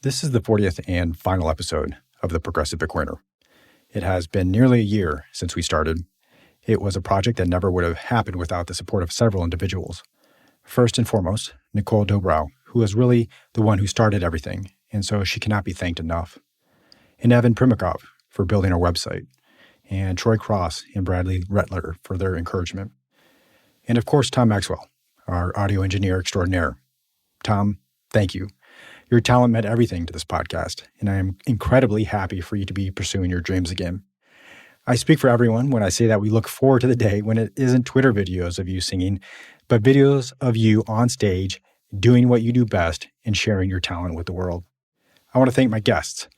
This is the 40th and final episode of The Progressive Bitcoiner. It has been nearly a year since we started. It was a project that never would have happened without the support of several individuals. First and foremost, Nicole Dobrow, who was really the one who started everything, and so she cannot be thanked enough. And Evan Primikov for building our website, and Troy Cross and Bradley Rettler for their encouragement. And of course, Tom Maxwell, our audio engineer extraordinaire. Tom, thank you. Your talent meant everything to this podcast, and I am incredibly happy for you to be pursuing your dreams again. I speak for everyone when I say that we look forward to the day when it isn't Twitter videos of you singing, but videos of you on stage doing what you do best and sharing your talent with the world. I want to thank my guests.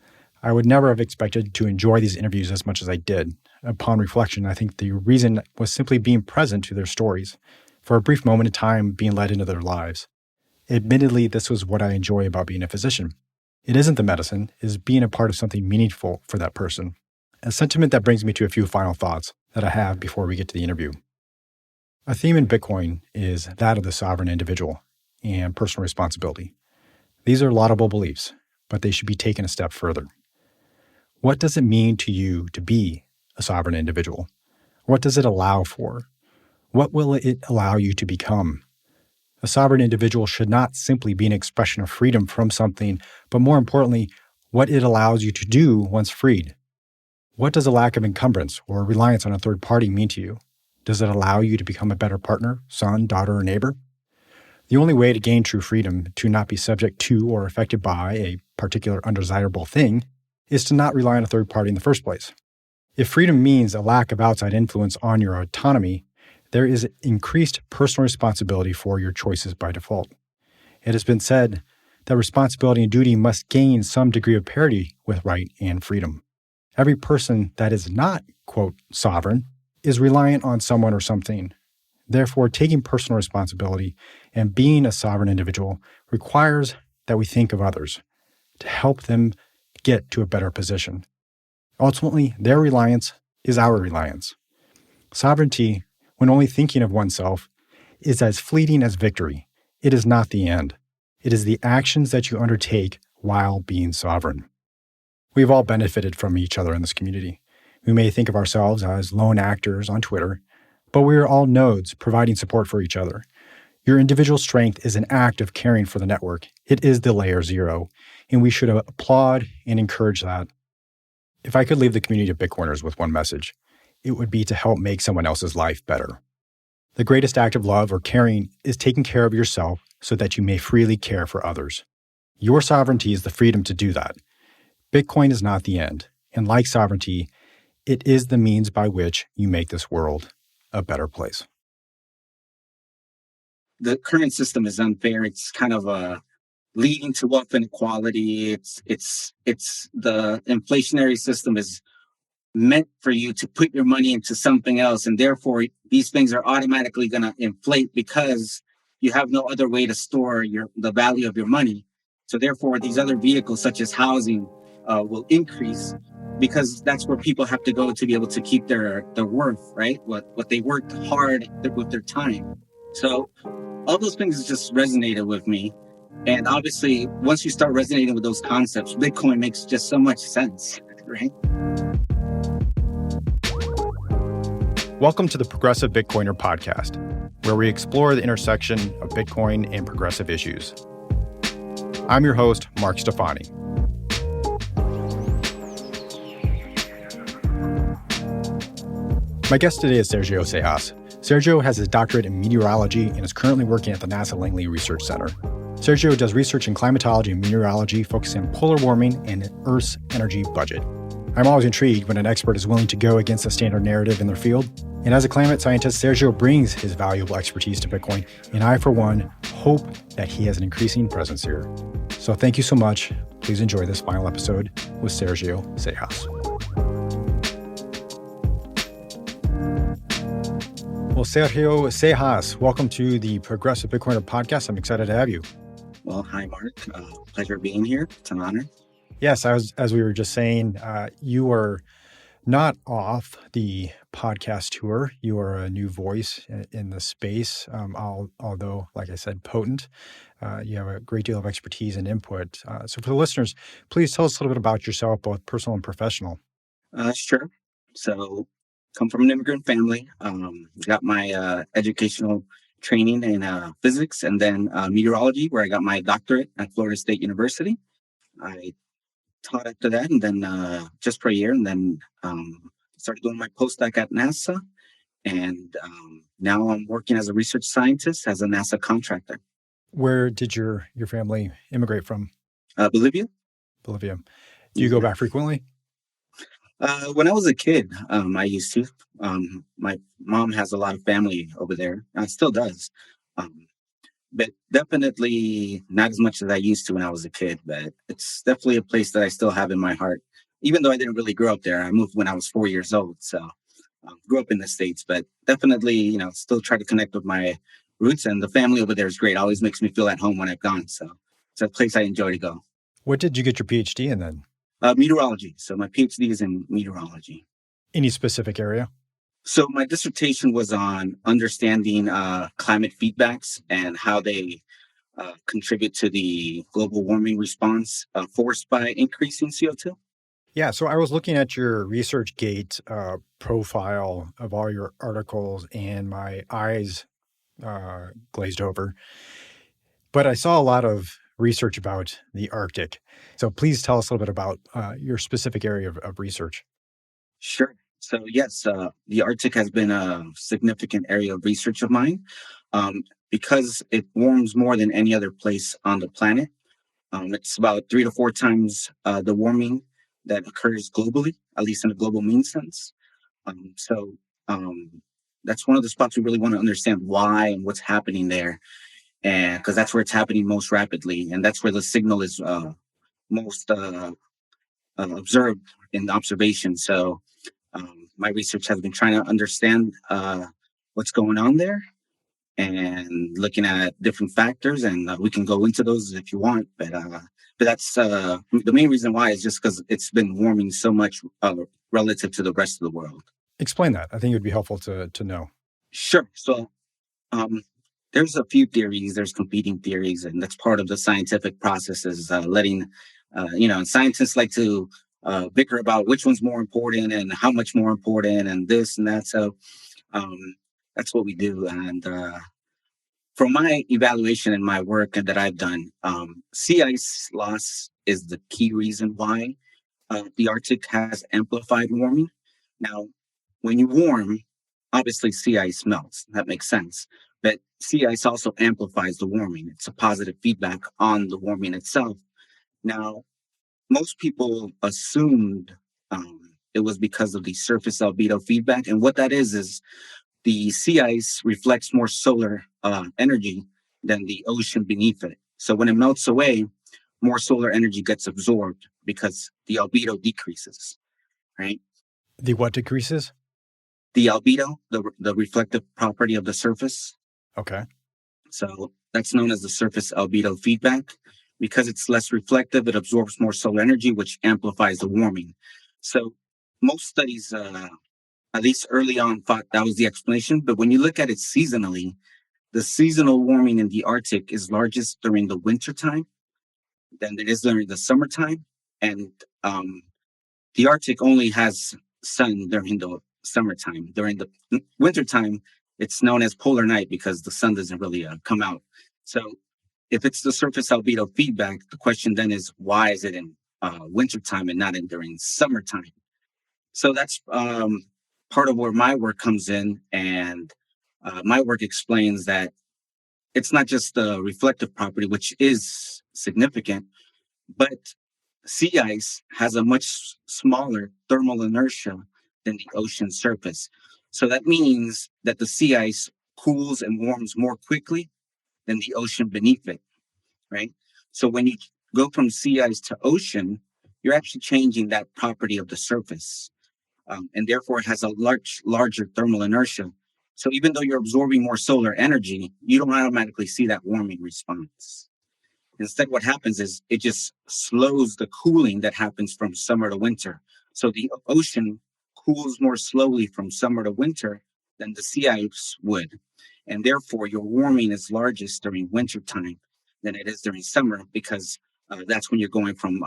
I would never have expected to enjoy these interviews as much as I did. Upon reflection, I think the reason was simply being present to their stories, for a brief moment in time being led into their lives. Admittedly, this was what I enjoy about being a physician. It isn't the medicine, it is being a part of something meaningful for that person. A sentiment that brings me to a few final thoughts that I have before we get to the interview. A theme in Bitcoin is that of the sovereign individual and personal responsibility. These are laudable beliefs, but they should be taken a step further. What does it mean to you to be a sovereign individual? What does it allow for? What will it allow you to become? A sovereign individual should not simply be an expression of freedom from something, but more importantly, what it allows you to do once freed. What does a lack of encumbrance or reliance on a third party mean to you? Does it allow you to become a better partner, son, daughter, or neighbor? The only way to gain true freedom, to not be subject to or affected by a particular undesirable thing, is to not rely on a third party in the first place. If freedom means a lack of outside influence on your autonomy, there is increased personal responsibility for your choices by default. It has been said that responsibility and duty must gain some degree of parity with right and freedom. Every person that is not, quote, sovereign is reliant on someone or something. Therefore, taking personal responsibility and being a sovereign individual requires that we think of others to help them get to a better position. Ultimately, their reliance is our reliance. Sovereignty, when only thinking of oneself, is as fleeting as victory. It is not the end. It is the actions that you undertake while being sovereign. We've all benefited from each other in this community. We may think of ourselves as lone actors on Twitter, but we are all nodes providing support for each other. Your individual strength is an act of caring for the network. It is the layer zero, and we should applaud and encourage that. If I could leave the community of Bitcoiners with one message, it would be to help make someone else's life better. The greatest act of love or caring is taking care of yourself so that you may freely care for others. Your sovereignty is the freedom to do that. Bitcoin is not the end, and like sovereignty, it is the means by which you make this world a better place. The current system is unfair. It's kind of leading to wealth inequality. It's the inflationary system is meant for you to put your money into something else, and therefore these things are automatically going to inflate because you have no other way to store the value of your money. So therefore these other vehicles such as housing will increase because that's where people have to go to be able to keep their worth, right? What they worked hard with their time. So all those things just resonated with me. And obviously once you start resonating with those concepts, Bitcoin makes just so much sense, right? Welcome to the Progressive Bitcoiner podcast, where we explore the intersection of Bitcoin and progressive issues. I'm your host, Mark Stefani. My guest today is Sergio Sejas. Sergio has his doctorate in meteorology and is currently working at the NASA Langley Research Center. Sergio does research in climatology and meteorology, focusing on polar warming and Earth's energy budget. I'm always intrigued when an expert is willing to go against the standard narrative in their field. And as a climate scientist, Sergio brings his valuable expertise to Bitcoin, and I, for one, hope that he has an increasing presence here. So thank you so much. Please enjoy this final episode with Sergio Sejas. Well, Sergio Sejas, welcome to the Progressive Bitcoiner podcast. I'm excited to have you. Well, hi, Mark. Pleasure being here. It's an honor. Yes, as we were just saying, you are Not off the podcast tour. You are a new voice in the space, although, like I said, potent. You have a great deal of expertise and input. So, for the listeners, please tell us a little bit about yourself, both personal and professional. Sure. So, come from an immigrant family. Got my educational training in physics and then meteorology, where I got my doctorate at Florida State University. I taught after that, and then just for a year, and then started doing my postdoc at NASA. And now I'm working as a research scientist as a NASA contractor. Where did your family immigrate from? Bolivia. Bolivia. Do you go Yeah. back frequently? When I was a kid, I used to. My mom has a lot of family over there. Still does. Um, but definitely not as much as I used to when I was a kid. But it's definitely a place that I still have in my heart. Even though I didn't really grow up there, I moved when I was 4 years old. So grew up in the States, but definitely, still try to connect with my roots. And the family over there is great. Always makes me feel at home when I've gone. So it's a place I enjoy to go. What did you get your PhD in then? Meteorology. So my PhD is in meteorology. Any specific area? So my dissertation was on understanding climate feedbacks and how they contribute to the global warming response forced by increasing CO2. Yeah, so I was looking at your ResearchGate profile of all your articles, and my eyes glazed over. But I saw a lot of research about the Arctic. So please tell us a little bit about your specific area of research. Sure. So yes, the Arctic has been a significant area of research of mine because it warms more than any other place on the planet. It's about 3 to 4 times the warming that occurs globally, at least in a global mean sense. So that's one of the spots we really want to understand why and what's happening there, and because that's where it's happening most rapidly, and that's where the signal is most observed in the observation. So my research has been trying to understand what's going on there and looking at different factors, and we can go into those if you want. But that's the main reason why is just because it's been warming so much relative to the rest of the world. Explain that. I think it would be helpful to know. Sure. So um, there's a few theories. There's competing theories, and that's part of the scientific process. Is letting and scientists like to bicker about which one's more important and how much more important and this and that. So um, that's what we do. And from my evaluation and my work that I've done, sea ice loss is the key reason why the Arctic has amplified warming. Now, when you warm, obviously sea ice melts. That makes sense. But sea ice also amplifies the warming. It's a positive feedback on the warming itself. Now, most people assumed it was because of the surface albedo feedback. And what that is the sea ice reflects more solar energy than the ocean beneath it. So when it melts away, more solar energy gets absorbed because the albedo decreases, right? The what decreases? The albedo, the reflective property of the surface. Okay. So that's known as the surface albedo feedback. Because it's less reflective, it absorbs more solar energy, which amplifies the warming. So most studies, at least early on, thought that was the explanation. But when you look at it seasonally, the seasonal warming in the Arctic is largest during the wintertime than it is during the summertime. And the Arctic only has sun during the summertime. During the wintertime, it's known as polar night because the sun doesn't really come out. So if it's the surface albedo feedback, the question then is why is it in wintertime and not in during summertime? So that's part of where my work comes in, and my work explains that it's not just the reflective property, which is significant, but sea ice has a much smaller thermal inertia than the ocean surface. So that means that the sea ice cools and warms more quickly than the ocean beneath it, right? So when you go from sea ice to ocean, you're actually changing that property of the surface. And therefore it has a larger thermal inertia. So even though you're absorbing more solar energy, you don't automatically see that warming response. Instead, what happens is it just slows the cooling that happens from summer to winter. So the ocean cools more slowly from summer to winter than the sea ice would. And therefore, your warming is largest during winter time than it is during summer because that's when you're going from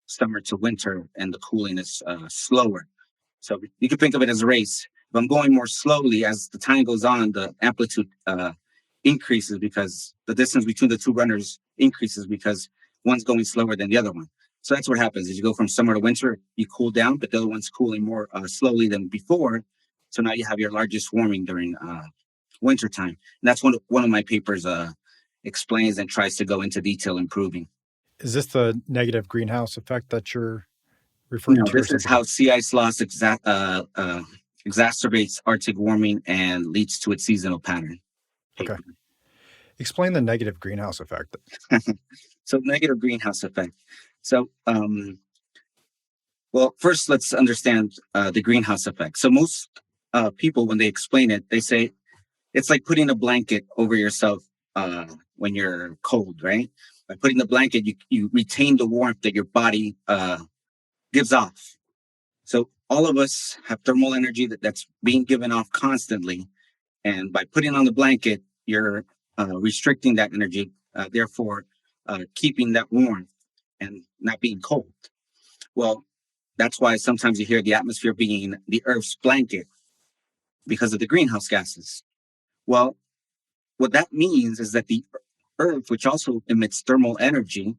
summer to winter and the cooling is slower. So you can think of it as a race. If I'm going more slowly as the time goes on, the amplitude increases because the distance between the two runners increases because one's going slower than the other one. So that's what happens. As you go from summer to winter, you cool down, but the other one's cooling more slowly than before. So now you have your largest warming during winter time. And that's one of my papers explains and tries to go into detail improving. Is this the negative greenhouse effect that you're referring No, to? Or this is something how else? sea ice loss exacerbates Arctic warming and leads to its seasonal pattern. Okay. Paper. Explain the negative greenhouse effect. So negative greenhouse effect. So, well, first let's understand the greenhouse effect. So most people, when they explain it, they say it's like putting a blanket over yourself when you're cold, right? By putting the blanket, you retain the warmth that your body gives off. So all of us have thermal energy that's being given off constantly. And by putting on the blanket, you're restricting that energy, therefore keeping that warmth and not being cold. Well, that's why sometimes you hear the atmosphere being the Earth's blanket because of the greenhouse gases. Well, what that means is that the Earth, which also emits thermal energy,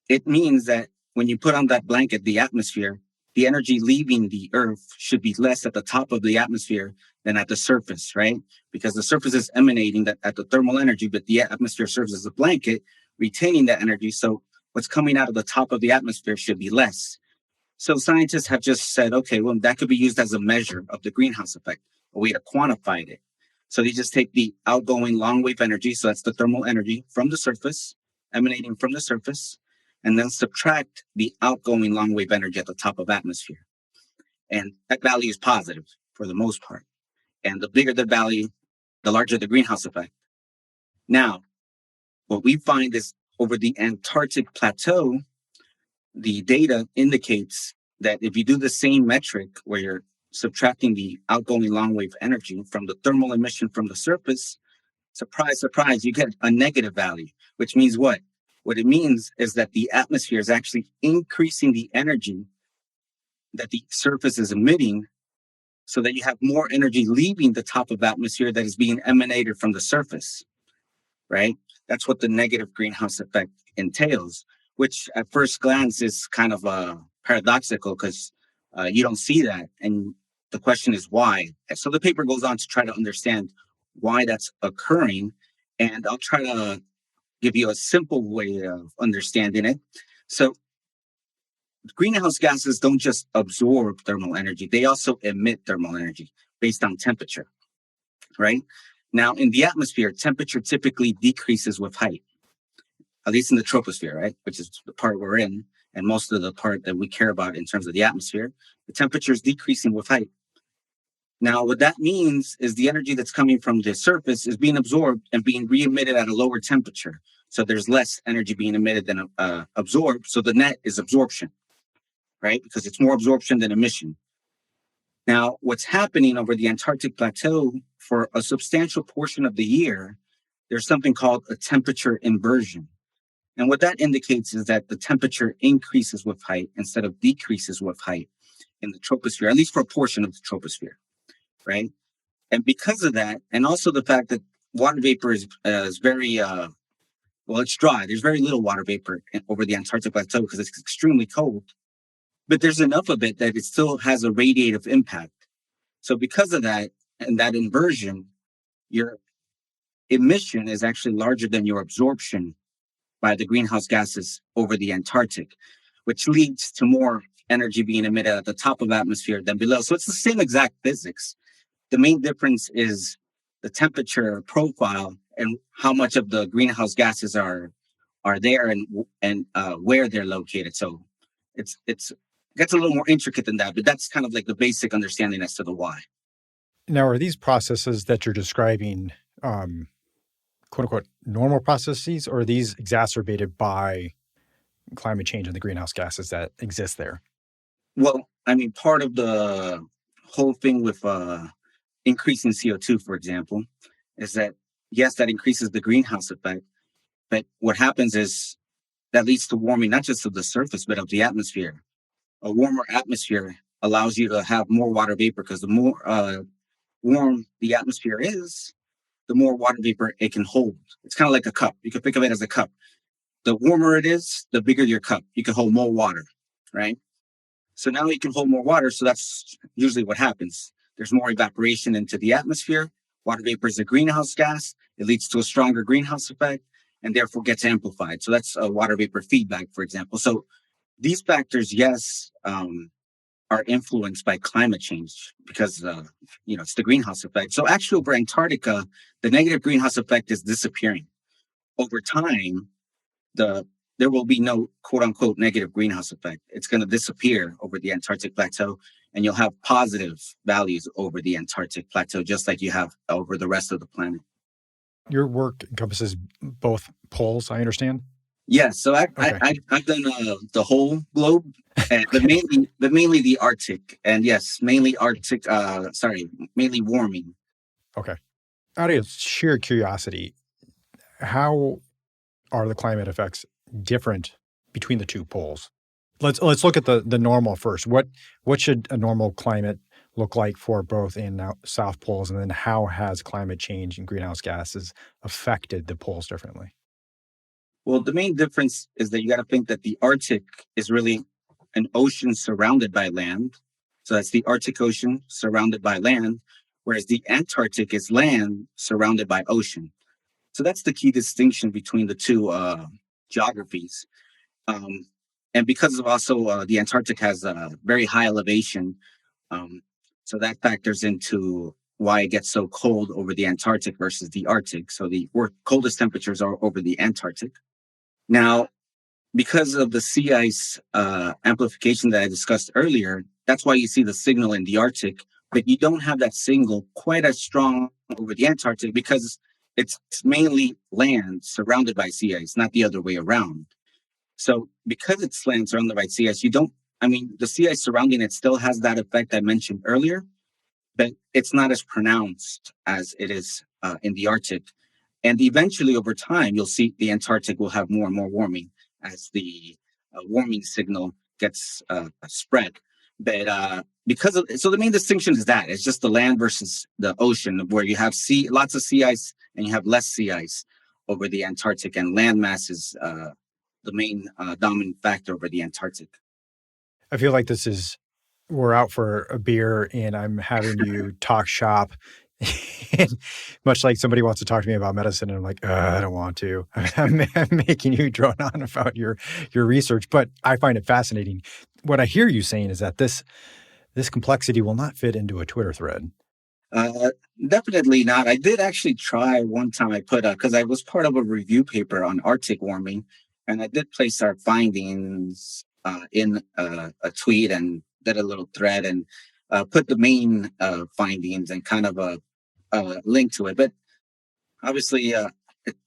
it means that when you put on that blanket, the atmosphere, the energy leaving the Earth should be less at the top of the atmosphere than at the surface, right? Because the surface is emanating that at the thermal energy, but the atmosphere serves as a blanket, retaining that energy. So what's coming out of the top of the atmosphere should be less. So scientists have just said, okay, well, that could be used as a measure of the greenhouse effect, a way to quantify it. So they just take the outgoing long wave energy, so that's the thermal energy from the surface, emanating from the surface, and then subtract the outgoing long wave energy at the top of atmosphere. And that value is positive for the most part. And the bigger the value, the larger the greenhouse effect. Now, what we find is over the Antarctic plateau, the data indicates that if you do the same metric where you're subtracting the outgoing long wave energy from the thermal emission from the surface, surprise, surprise, you get a negative value, which means what? What it means is that the atmosphere is actually increasing the energy that the surface is emitting so that you have more energy leaving the top of the atmosphere that is being emanated from the surface, right? That's what the negative greenhouse effect entails, which at first glance is kind of paradoxical because you don't see that. And the question is why? So the paper goes on to try to understand why that's occurring. And I'll try to give you a simple way of understanding it. So greenhouse gases don't just absorb thermal energy, they also emit thermal energy based on temperature, right? Now, in the atmosphere, temperature typically decreases with height, at least in the troposphere, right? Which is the part we're in, and most of the part that we care about in terms of the atmosphere. The temperature is decreasing with height. Now, what that means is the energy that's coming from the surface is being absorbed and being re-emitted at a lower temperature. So there's less energy being emitted than absorbed. So the net is absorption, right? Because it's more absorption than emission. Now, what's happening over the Antarctic plateau for a substantial portion of the year, there's something called a temperature inversion. And what that indicates is that the temperature increases with height instead of decreases with height in the troposphere, at least for a portion of the troposphere, right? And because of that, and also the fact that water vapor is very, well, it's dry. There's very little water vapor over the Antarctic plateau because it's extremely cold. But there's enough of it that it still has a radiative impact. So because of that and that inversion, your emission is actually larger than your absorption by the greenhouse gases over the Antarctic, which leads to more energy being emitted at the top of the atmosphere than below. So it's the same exact physics. The main difference is the temperature profile and how much of the greenhouse gases are there and where they're located. So it gets a little more intricate than that, but that's kind of like the basic understanding as to the why. Now, are these processes that you're describing, quote unquote, normal processes, or are these exacerbated by climate change and the greenhouse gases that exist there? Well, I mean, part of the whole thing with increasing CO2, for example, is that yes, that increases the greenhouse effect, but what happens is that leads to warming not just of the surface but of the atmosphere. A warmer atmosphere allows you to have more water vapor because the more warm the atmosphere is, the more water vapor it can hold. It's kind of like a cup. You can think of it as a cup. The warmer it is, the bigger your cup. You can hold more water, right? So now you can hold more water. So that's usually what happens. There's more evaporation into the atmosphere. Water vapor is a greenhouse gas. It leads to a stronger greenhouse effect and therefore gets amplified. So that's a water vapor feedback, for example. So these factors, yes, are influenced by climate change because it's the greenhouse effect. So actually, over Antarctica, the negative greenhouse effect is disappearing. Over time, the there will be no quote unquote negative greenhouse effect. It's going to disappear over the Antarctic plateau, and you'll have positive values over the Antarctic plateau, just like you have over the rest of the planet. Your work encompasses both poles, I understand. Yeah, so Okay. I've done the whole globe, but Okay. mainly the Arctic, and yes, mainly Arctic. Mainly warming. Okay. Out of sheer curiosity, how are the climate effects different between the two poles? Let's look at the normal first. What should a normal climate look like for both in South poles, and then how has climate change and greenhouse gases affected the poles differently? Well, the main difference is that you got to think that the Arctic is really an ocean surrounded by land. So that's the Arctic Ocean surrounded by land, whereas the Antarctic is land surrounded by ocean. So that's the key distinction between the two geographies. Um, and because of also the Antarctic has a very high elevation, um, so that factors into why it gets so cold over the Antarctic versus the Arctic. So the coldest temperatures are over the Antarctic. Now, because of the sea ice amplification that I discussed earlier, that's why you see the signal in the Arctic, but you don't have that signal quite as strong over the Antarctic because it's mainly land surrounded by sea ice, not the other way around. So because it's land surrounded by sea ice, the sea ice surrounding it still has that effect I mentioned earlier, but it's not as pronounced as it is in the Arctic. And eventually, over time, you'll see the Antarctic will have more and more warming as the warming signal gets spread. But so the main distinction is that it's just the land versus the ocean, where you have lots of sea ice and you have less sea ice over the Antarctic, and land mass is the main dominant factor over the Antarctic. I feel like we're out for a beer and I'm having you talk shop. And much like somebody wants to talk to me about medicine, and I'm like, I don't want to. I'm making you drone on about your research, but I find it fascinating. What I hear you saying is that this complexity will not fit into a Twitter thread. Uh, Definitely not. I did actually try one time. I put because I was part of a review paper on Arctic warming, and I did place our findings in a tweet and did a little thread and put the main findings and kind of a link to it. But obviously,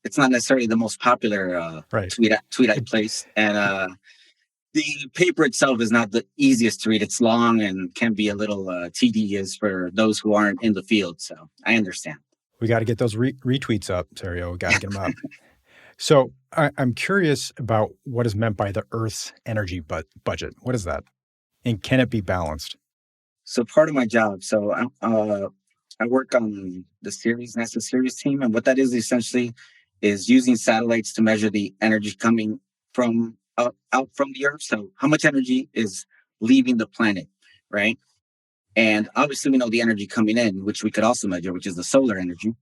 it's not necessarily the most popular Right. tweet I placed, and the paper itself is not the easiest to read. It's long and can be a little tedious for those who aren't in the field. So I understand. We got to get those retweets up, Sergio. We got to get them up. So I'm curious about what is meant by the Earth's energy budget. What is that? And can it be balanced? So part of my job, I work on the NASA Sirius team, and what that is essentially is using satellites to measure the energy coming from out from the Earth. So how much energy is leaving the planet, right? And obviously we know the energy coming in, which we could also measure, which is the solar energy.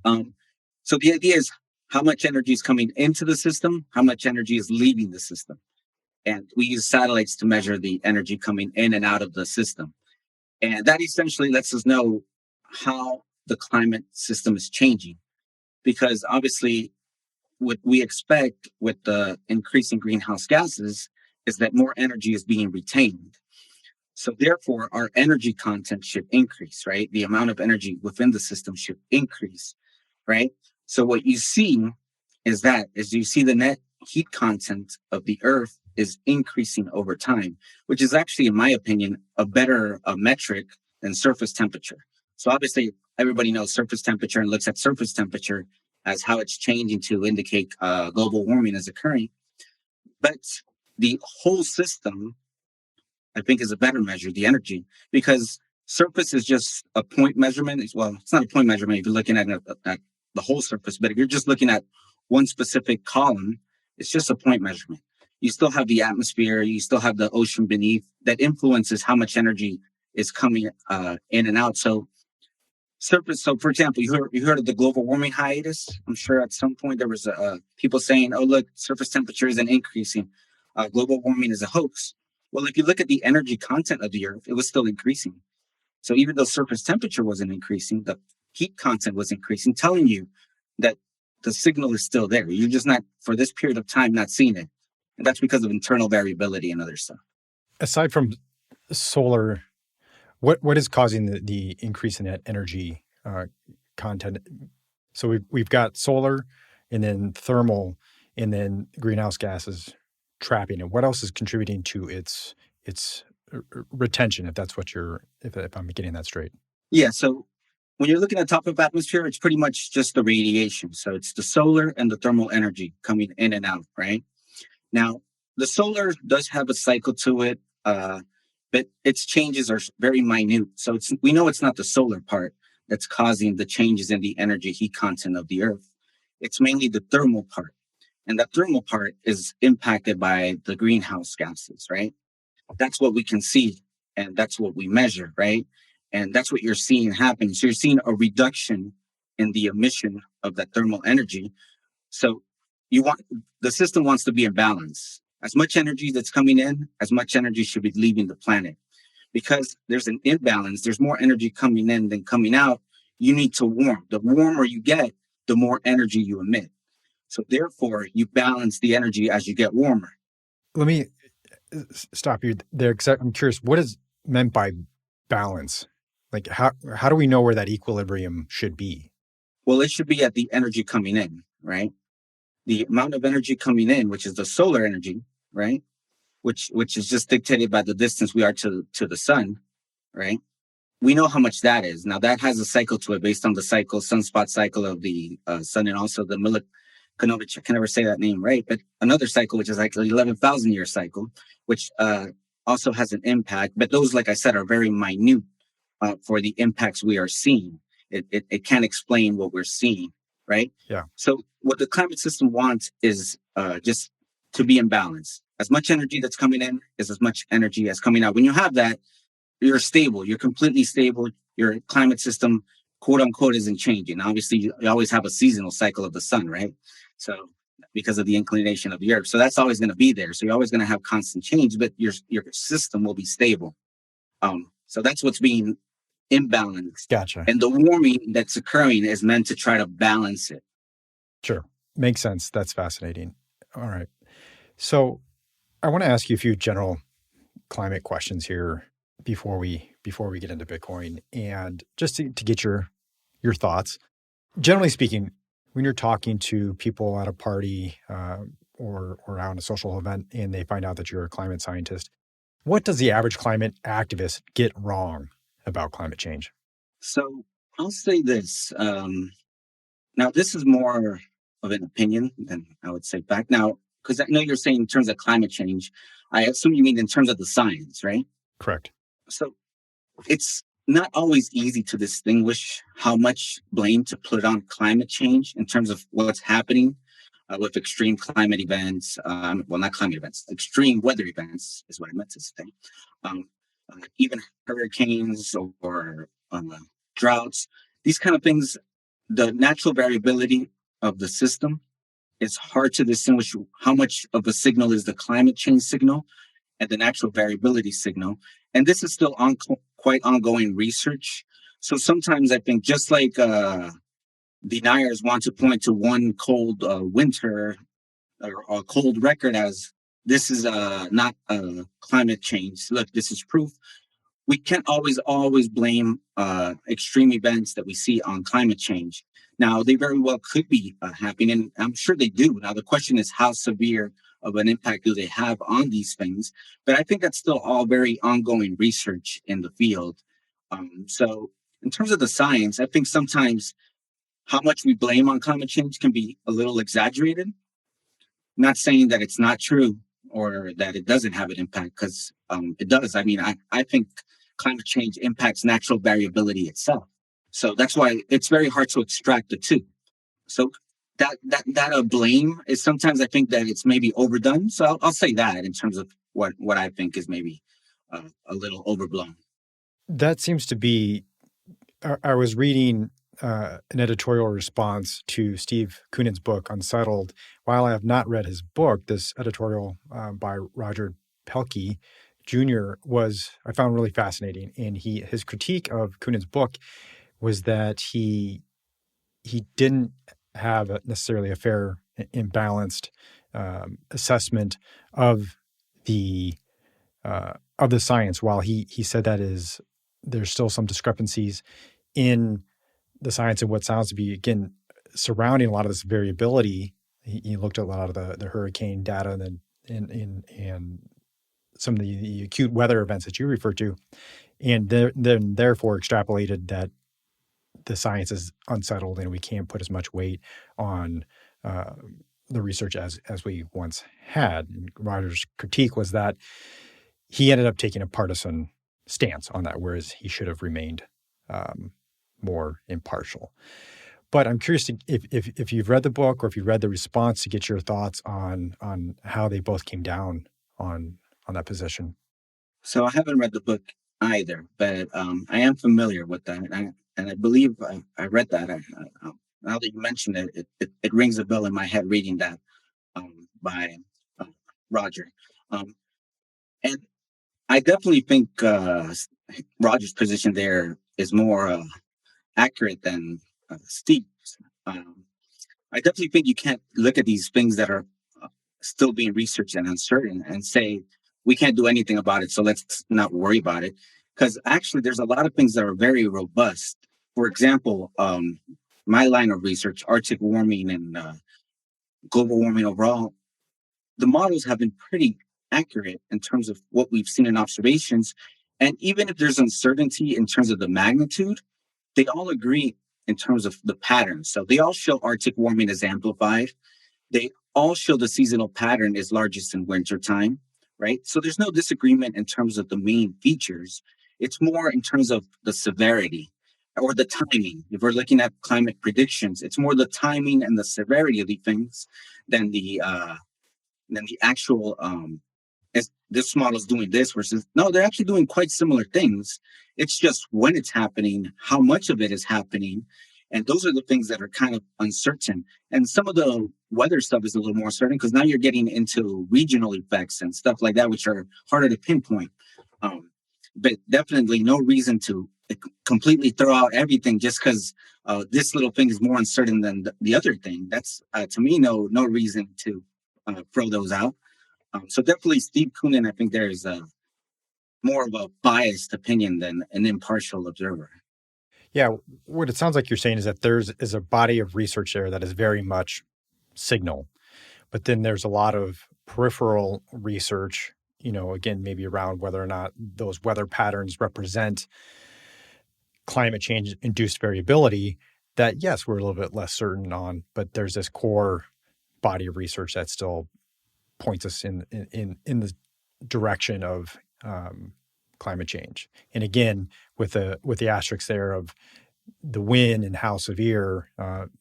Um, so the idea is how much energy is coming into the system, how much energy is leaving the system. And we use satellites to measure the energy coming in and out of the system. And that essentially lets us know how the climate system is changing. Because obviously, what we expect with the increasing greenhouse gases is that more energy is being retained. So therefore, our energy content should increase, right? The amount of energy within the system should increase, right? So what you see is you see the net heat content of the Earth is increasing over time, which is actually, in my opinion, a better metric than surface temperature. So obviously, everybody knows surface temperature and looks at surface temperature as how it's changing to indicate global warming is occurring. But the whole system, I think, is a better measure, the energy, because surface is just a point measurement. Well, it's not a point measurement if you're looking at the whole surface, but if you're just looking at one specific column, it's just a point measurement. You still have the atmosphere, you still have the ocean beneath that influences how much energy is coming in and out. So surface. So, for example, you heard of the global warming hiatus. I'm sure at some point there was people saying, "Oh, look, surface temperature isn't increasing. Global warming is a hoax." Well, if you look at the energy content of the Earth, it was still increasing. So even though surface temperature wasn't increasing, the heat content was increasing, telling you that the signal is still there. You're just not, for this period of time, not seeing it. And that's because of internal variability and other stuff. Aside from solar, what is causing the increase in that energy content? So we've got solar, and then thermal, and then greenhouse gases trapping. And what else is contributing to its retention? If that's what if I'm getting that straight. Yeah. So when you're looking at top of atmosphere, it's pretty much just the radiation. So it's the solar and the thermal energy coming in and out, right? Now, the solar does have a cycle to it, but its changes are very minute. So we know it's not the solar part that's causing the changes in the energy heat content of the Earth. It's mainly the thermal part. And that thermal part is impacted by the greenhouse gases, right? That's what we can see, and that's what we measure, right? And that's what you're seeing happen. So you're seeing a reduction in the emission of that thermal energy. So the system wants to be in balance. As much energy that's coming in, as much energy should be leaving the planet. Because there's an imbalance, there's more energy coming in than coming out. You need to warm. The warmer you get, the more energy you emit. So therefore, you balance the energy as you get warmer. Let me stop you there, because I'm curious, what is meant by balance? Like, how do we know where that equilibrium should be? Well, it should be at the energy coming in, right? The amount of energy coming in, which is the solar energy, right? Which is just dictated by the distance we are to the sun, right? We know how much that is. Now, that has a cycle to it based on the sunspot cycle of the sun, and also the Milikonovich, I can never say that name right, but another cycle, which is like an 11,000 year cycle, which also has an impact. But those, like I said, are very minute for the impacts we are seeing. It can't explain what we're seeing, right? Yeah. So what the climate system wants is just to be in balance. As much energy that's coming in is as much energy as coming out. When you have that, you're stable. You're completely stable. Your climate system, quote unquote, isn't changing. Obviously, you always have a seasonal cycle of the sun, right? So because of the inclination of the Earth. So that's always going to be there. So you're always going to have constant change, but your system will be stable. So that's what's being imbalanced. Gotcha. And the warming that's occurring is meant to try to balance it. Sure. Makes sense. That's fascinating. All right. So I want to ask you a few general climate questions here before we get into Bitcoin, and just to get your thoughts. Generally speaking, when you're talking to people at a party or out in a social event and they find out that you're a climate scientist, what does the average climate activist get wrong about climate change? So I'll say this. Now, this is more of an opinion than I would say back. Now, because I know you're saying in terms of climate change, I assume you mean in terms of the science, right? Correct. So it's not always easy to distinguish how much blame to put on climate change in terms of what's happening with extreme climate events. Well, not climate events, extreme weather events is what I meant to say. Even hurricanes or droughts, these kind of things, the natural variability of the system, it's hard to distinguish how much of a signal is the climate change signal and the natural variability signal. And this is still quite ongoing research. So sometimes I think just like deniers want to point to one cold winter or a cold record as this is not climate change. Look, this is proof. We can't always blame extreme events that we see on climate change. Now, they very well could be happening, and I'm sure they do. Now, the question is, how severe of an impact do they have on these things. But I think that's still all very ongoing research in the field. So in terms of the science, I think sometimes how much we blame on climate change can be a little exaggerated. Not saying that it's not true or that it doesn't have an impact, because it does. I mean, I think climate change impacts natural variability itself. So that's why it's very hard to extract the two. So that blame is sometimes, I think that it's maybe overdone. So I'll say that in terms of what I think is maybe a little overblown. That seems to be. I was reading an editorial response to Steve Koonen's book, Unsettled. While I have not read his book, this editorial by Roger Pelkey Jr. I found really fascinating. And his critique of Koonen's book was that he didn't have necessarily a fair and balanced assessment of the science. While he said that there's still some discrepancies in the science and what sounds to be, again, surrounding a lot of this variability. He looked at a lot of the hurricane data and some of the acute weather events that you referred to, and then therefore extrapolated that the science is unsettled and we can't put as much weight on the research as we once had. And Roger's critique was that he ended up taking a partisan stance on that, whereas he should have remained more impartial. But I'm curious if you've read the book or if you read the response, to get your thoughts on how they both came down on that position. So I haven't read the book either, but I am familiar with that, and I believe I read that. Now that you mentioned it, it rings a bell in my head reading that by Roger, and I definitely think Roger's position there is more accurate than Steve's. I definitely think you can't look at these things that are still being researched and uncertain and say we can't do anything about it, so let's not worry about it. Because actually, there's a lot of things that are very robust. For example, my line of research, Arctic warming and global warming overall, the models have been pretty accurate in terms of what we've seen in observations. And even if there's uncertainty in terms of the magnitude, they all agree in terms of the patterns. So they all show Arctic warming is amplified. They all show the seasonal pattern is largest in wintertime, right? So there's no disagreement in terms of the main features. It's more in terms of the severity or the timing. If we're looking at climate predictions, it's more the timing and the severity of the things than the actual this model's doing this versus no, they're actually doing quite similar things. It's just when it's happening, how much of it is happening. And those are the things that are kind of uncertain. And some of the weather stuff is a little more certain because now you're getting into regional effects and stuff like that, which are harder to pinpoint. But definitely no reason to completely throw out everything just because this little thing is more uncertain than the other thing. That's, to me, no reason to throw those out. So definitely Steve Koonen, I think there is more of a biased opinion than an impartial observer. Yeah, what it sounds like you're saying is that is a body of research there that is very much signal, but then there's a lot of peripheral research, again, maybe around whether or not those weather patterns represent climate change induced variability that, yes, we're a little bit less certain on, but there's this core body of research that still points us in the direction of climate change. And again, with the asterisk there of the when and how severe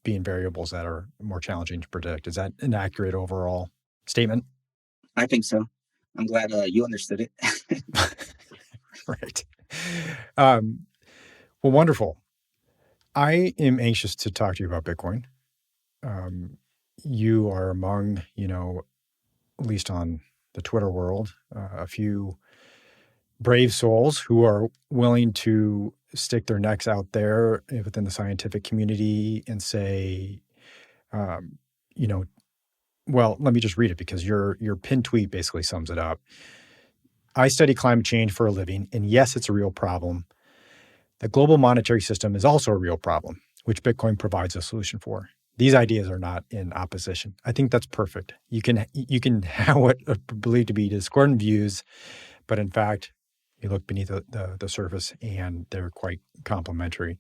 being variables that are more challenging to predict. Is that an accurate overall statement? I think so. I'm glad you understood it. Right. Well, wonderful. I am anxious to talk to you about Bitcoin. You are among, at least on the Twitter world, a few brave souls who are willing to stick their necks out there within the scientific community and say, well, let me just read it because your pinned tweet basically sums it up. I study climate change for a living, and yes, it's a real problem. The global monetary system is also a real problem, which Bitcoin provides a solution for. these ideas are not in opposition. I think that's perfect. You can have what are believed to be discordant views, but in fact, you look beneath the surface and they're quite complementary.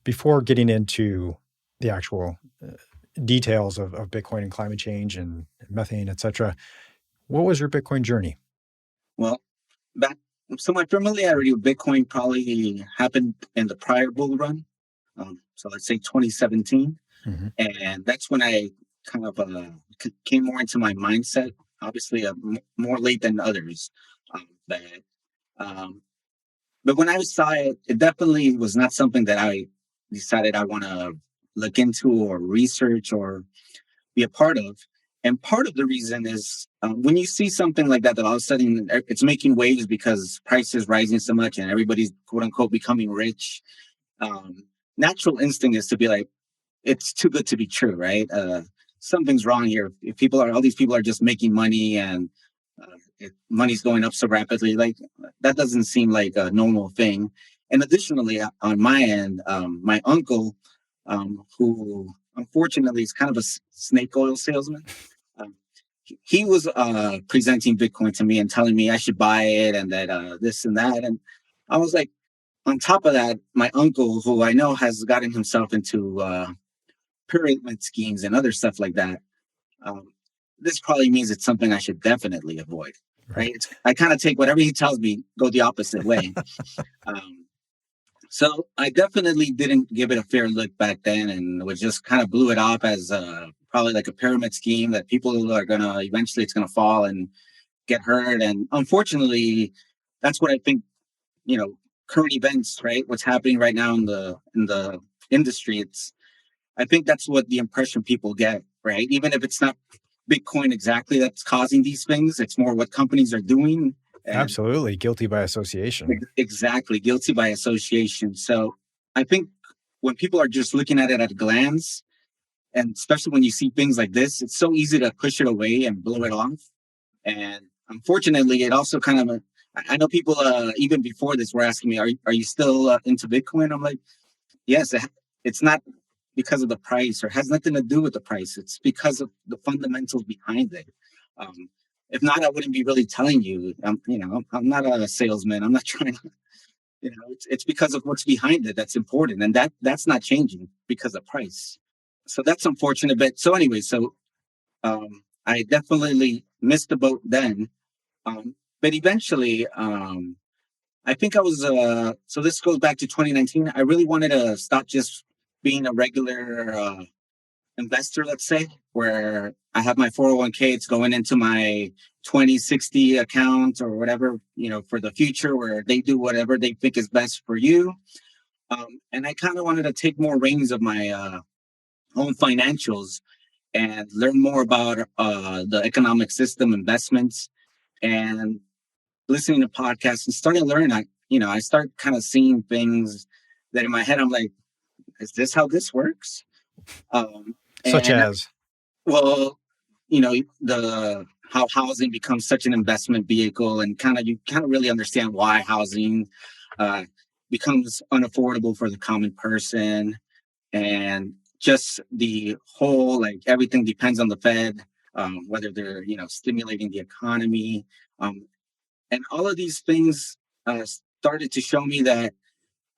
Before getting into the actual details of Bitcoin and climate change and methane, et cetera, what was your Bitcoin journey? Well, back so my familiarity with Bitcoin probably happened in the prior bull run. So let's say 2017. Mm-hmm. And that's when I kind of came more into my mindset, obviously more late than others. But, um, but when I saw it, it definitely was not something that I decided I want to look into or research or be a part of. And part of the reason is when you see something like that all of a sudden it's making waves because price is rising so much and everybody's quote unquote becoming rich. Natural instinct is to be like, it's too good to be true, right? Something's wrong here. If all these people are just making money and money's going up so rapidly, like that doesn't seem like a normal thing. And additionally, on my end, my uncle, who unfortunately is kind of a snake oil salesman, um, he was presenting Bitcoin to me and telling me I should buy it and that this and that. And I was like, on top of that, my uncle, who I know has gotten himself into pyramid schemes and other stuff like that, this probably means it's something I should definitely avoid. Right? I kind of take whatever he tells me, go the opposite way. So I definitely didn't give it a fair look back then, and was just kind of blew it off as probably like a pyramid scheme that people are gonna eventually it's gonna fall and get hurt. And unfortunately, that's what I think. Current events, right? What's happening right now in the industry, I think that's what the impression people get, right? Even if it's not Bitcoin exactly that's causing these things, it's more what companies are doing. Absolutely. Guilty by association. Exactly. Guilty by association. So I think when people are just looking at it at a glance, and especially when you see things like this, it's so easy to push it away and blow it off. And unfortunately, it also kind of, I know people even before this were asking me, are you still into Bitcoin? I'm like, yes, it's not because of the price or has nothing to do with the price. It's because of the fundamentals behind it. If not, I wouldn't be really telling you. I'm not a salesman. I'm not trying to. It's because of what's behind it that's important, and that's not changing because of price. So that's unfortunate. But so anyway, I definitely missed the boat then. But eventually, I think I was. So this goes back to 2019. I really wanted to stop just being a regular investor, let's say, where I have my 401k, it's going into my 2060 account or whatever, for the future, where they do whatever they think is best for you. And I kind of wanted to take more reins of my own financials and learn more about the economic system, investments, and listening to podcasts and starting to learn. I start kind of seeing things that in my head, I'm like, is this how this works? Such as? Well, the how housing becomes such an investment vehicle, and you kind of really understand why housing becomes unaffordable for the common person, and just the whole, like, everything depends on the Fed, whether they're stimulating the economy, and all of these things started to show me that.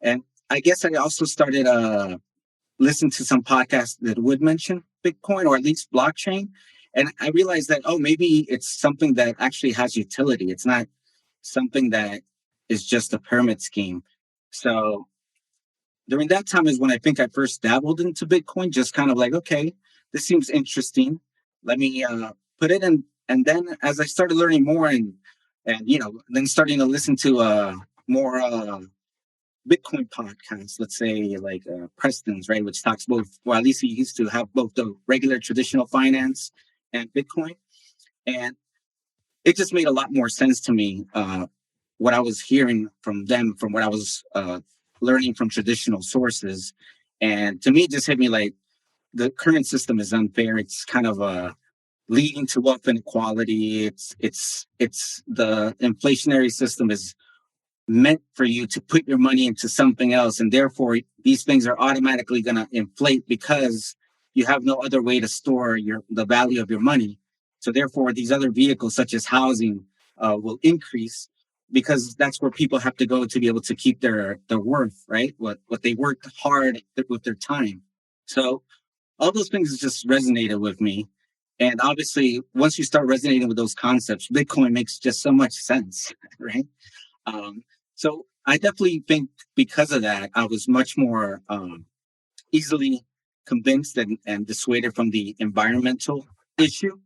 And I guess I also started listen to some podcasts that would mention Bitcoin or at least blockchain. And I realized that, maybe it's something that actually has utility. It's not something that is just a pyramid scheme. So during that time is when I think I first dabbled into Bitcoin, just kind of like, okay, this seems interesting. Let me put it in. And then as I started learning more and then starting to listen to more Bitcoin podcasts, let's say like Preston's, right, which talks both, well, at least he used to have both the regular traditional finance and Bitcoin. And it just made a lot more sense to me, what I was hearing from them, from what I was learning from traditional sources. And to me, it just hit me like the current system is unfair. It's kind of leading to wealth inequality. It's the inflationary system is meant for you to put your money into something else, and therefore these things are automatically going to inflate because you have no other way to store the value of your money. So therefore, these other vehicles, such as housing, will increase because that's where people have to go to be able to keep their worth, right? What they worked hard with their time. So all those things just resonated with me. And obviously, once you start resonating with those concepts, Bitcoin makes just so much sense, right? Um, so I definitely think because of that, I was much more easily convinced and dissuaded from the environmental issue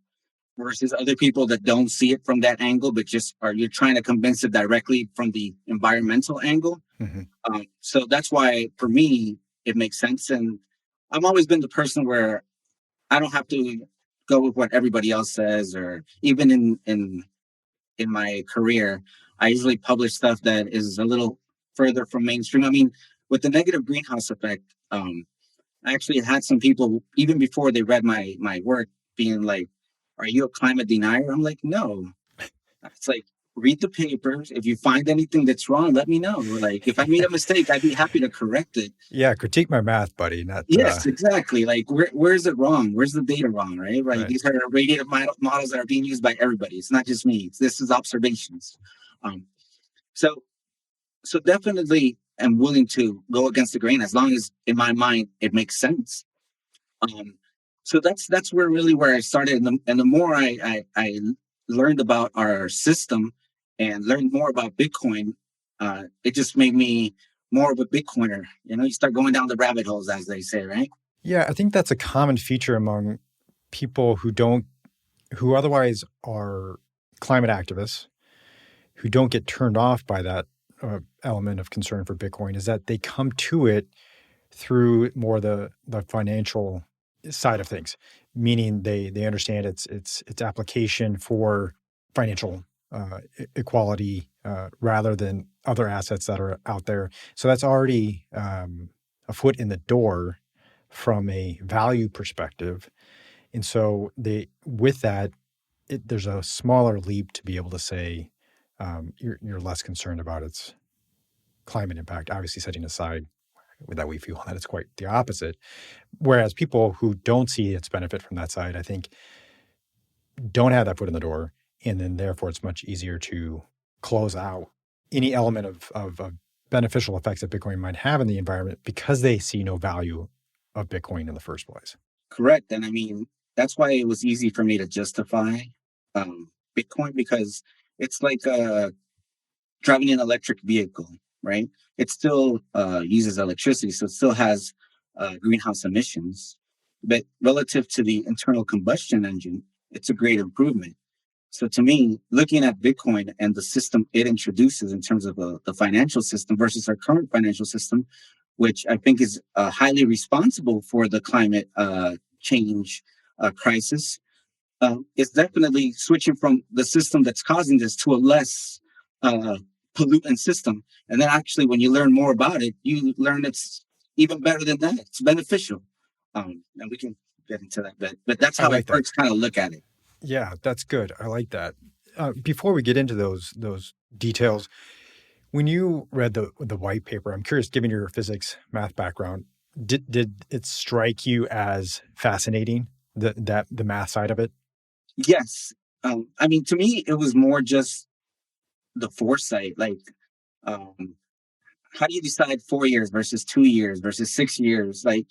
versus other people that don't see it from that angle, but just are you're trying to convince it directly from the environmental angle. Hmm. So that's why for me it makes sense. And I've always been the person where I don't have to go with what everybody else says, or even in my career, I usually publish stuff that is a little further from mainstream. I mean, with the negative greenhouse effect, I actually had some people even before they read my work being like, "Are you a climate denier?" I'm like, "No." It's like, read the papers. If you find anything that's wrong, let me know. Like, if I made a mistake, I'd be happy to correct it. Yeah, critique my math, buddy. Not Yes, exactly. Like, where's it wrong? Where's the data wrong? Right? Right. right. These are radiative models that are being used by everybody. It's not just me. This is observations. Um, so definitely, I'm willing to go against the grain as long as, in my mind, it makes sense. Um, so that's where I started, and the more I learned about our system and learned more about Bitcoin, it just made me more of a Bitcoiner. You start going down the rabbit holes, as they say, right? Yeah, I think that's a common feature among people who otherwise are climate activists, who don't get turned off by that element of concern for Bitcoin, is that they come to it through more the financial side of things, meaning they understand its application for financial equality rather than other assets that are out there. So that's already a foot in the door from a value perspective. And so with that, there's a smaller leap to be able to say you're less concerned about its climate impact, obviously setting aside that we feel that it's quite the opposite. Whereas people who don't see its benefit from that side, I think, don't have that foot in the door. And then therefore it's much easier to close out any element of beneficial effects that Bitcoin might have in the environment because they see no value of Bitcoin in the first place. Correct. And I mean, that's why it was easy for me to justify Bitcoin, because it's like driving an electric vehicle, right? It still uses electricity, so it still has greenhouse emissions. But relative to the internal combustion engine, it's a great improvement. So to me, looking at Bitcoin and the system it introduces in terms of the financial system versus our current financial system, which I think is highly responsible for the climate change crisis, is definitely switching from the system that's causing this to a less uh, pollutant system. And then actually, when you learn more about it, you learn it's even better than that. It's beneficial. And we can get into that, but that's I how I like that. first kind of look at it. Yeah, that's good. I like that. Before we get into those details, when you read the white paper, I'm curious, given your physics math background, did it strike you as fascinating, the math side of it? Yes. I mean, to me, it was more just the foresight. Like, um, how do you decide 4 years versus 2 years versus 6 years? Like,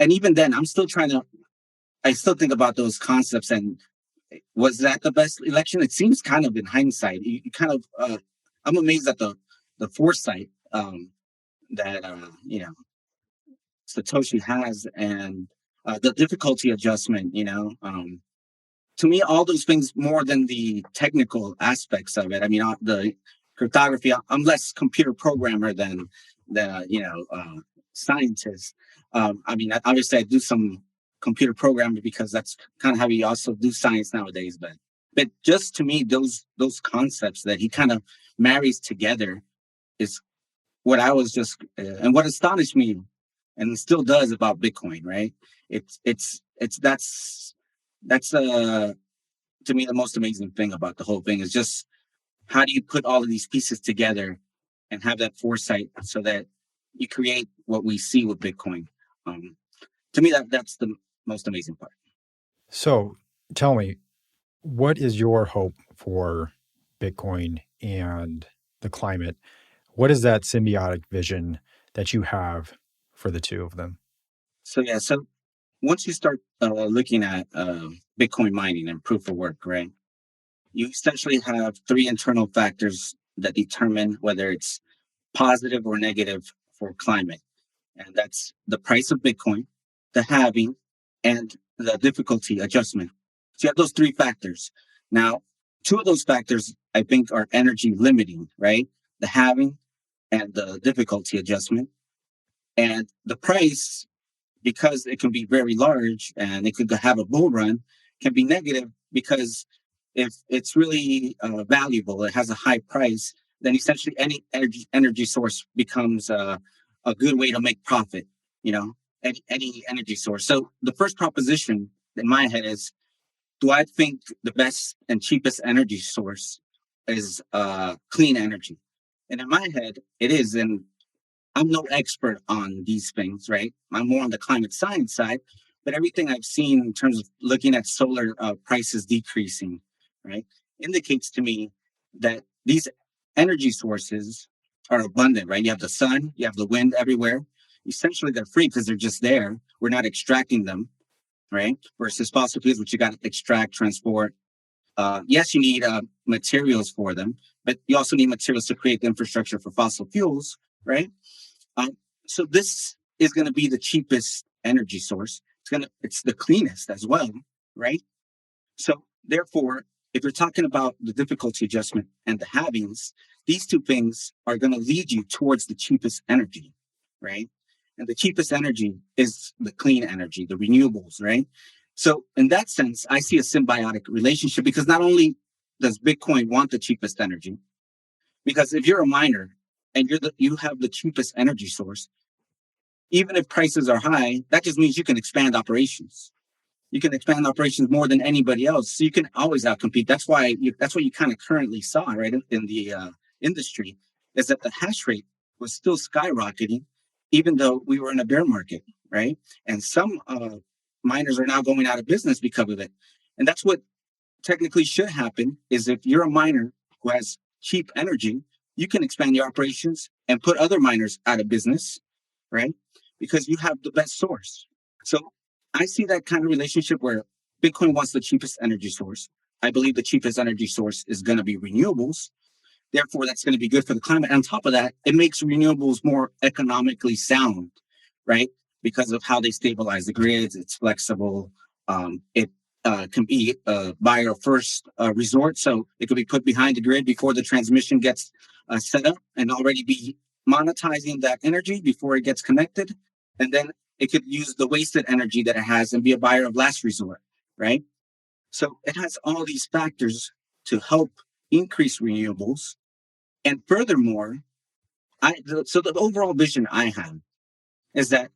and even then, I still think about those concepts. And was that the best election? It seems kind of in hindsight. You kind of, I'm amazed at the foresight that, Satoshi has, and the difficulty adjustment, to me, all those things more than the technical aspects of it. I mean, the cryptography. I'm less computer programmer than scientist. I mean, obviously, I do some computer programming because that's kind of how you also do science nowadays. But just to me, those concepts that he kind of marries together is what I was just and what astonished me, and still does, about Bitcoin. Right? It's that's to me the most amazing thing about the whole thing is just how do you put all of these pieces together and have that foresight so that you create what we see with Bitcoin. Um, to me, that's most amazing part. So tell me, what is your hope for Bitcoin and the climate? What is that symbiotic vision that you have for the two of them? So yeah, so once you start looking at Bitcoin mining and proof of work, right? You essentially have three internal factors that determine whether it's positive or negative for climate. And that's the price of Bitcoin, the halving, and the difficulty adjustment. So you have those three factors. Now, two of those factors I think are energy limiting, right? The halving and the difficulty adjustment. And the price, because it can be very large and it could have a bull run, can be negative because if it's really valuable, it has a high price, then essentially any energy source becomes a good way to make profit, you know, any energy source. So the first proposition in my head is, do I think the best and cheapest energy source is clean energy? And in my head, it is. And I'm no expert on these things, right? I'm more on the climate science side, but everything I've seen in terms of looking at solar prices decreasing, right, indicates to me that these energy sources are abundant, right? You have the sun, you have the wind everywhere. Essentially, they're free because they're just there. We're not extracting them, right? Versus fossil fuels, which you got to extract, transport. Yes, you need materials for them, but you also need materials to create the infrastructure for fossil fuels, right? Um, so this is going to be the cheapest energy source. It's the cleanest as well, right? So therefore, if you're talking about the difficulty adjustment and the halvings, these two things are going to lead you towards the cheapest energy, right? And the cheapest energy is the clean energy, the renewables, right? So in that sense, I see a symbiotic relationship because not only does Bitcoin want the cheapest energy, because if you're a miner and you have the cheapest energy source, even if prices are high, that just means you can expand operations. You can expand operations more than anybody else. So you can always outcompete. That's what you kind of currently saw, right, in the industry, is that the hash rate was still skyrocketing, even though we were in a bear market, right? And some miners are now going out of business because of it. And that's what technically should happen is if you're a miner who has cheap energy, you can expand your operations and put other miners out of business, right? Because you have the best source. So I see that kind of relationship where Bitcoin wants the cheapest energy source. I believe the cheapest energy source is going to be renewables. Therefore, that's going to be good for the climate. And on top of that, it makes renewables more economically sound, right? Because of how they stabilize the grids. It's flexible. It can be a buyer first resort. So it could be put behind the grid before the transmission gets set up and already be monetizing that energy before it gets connected. And then it could use the wasted energy that it has and be a buyer of last resort, right? So it has all these factors to help increase renewables. And furthermore, so the overall vision I have is that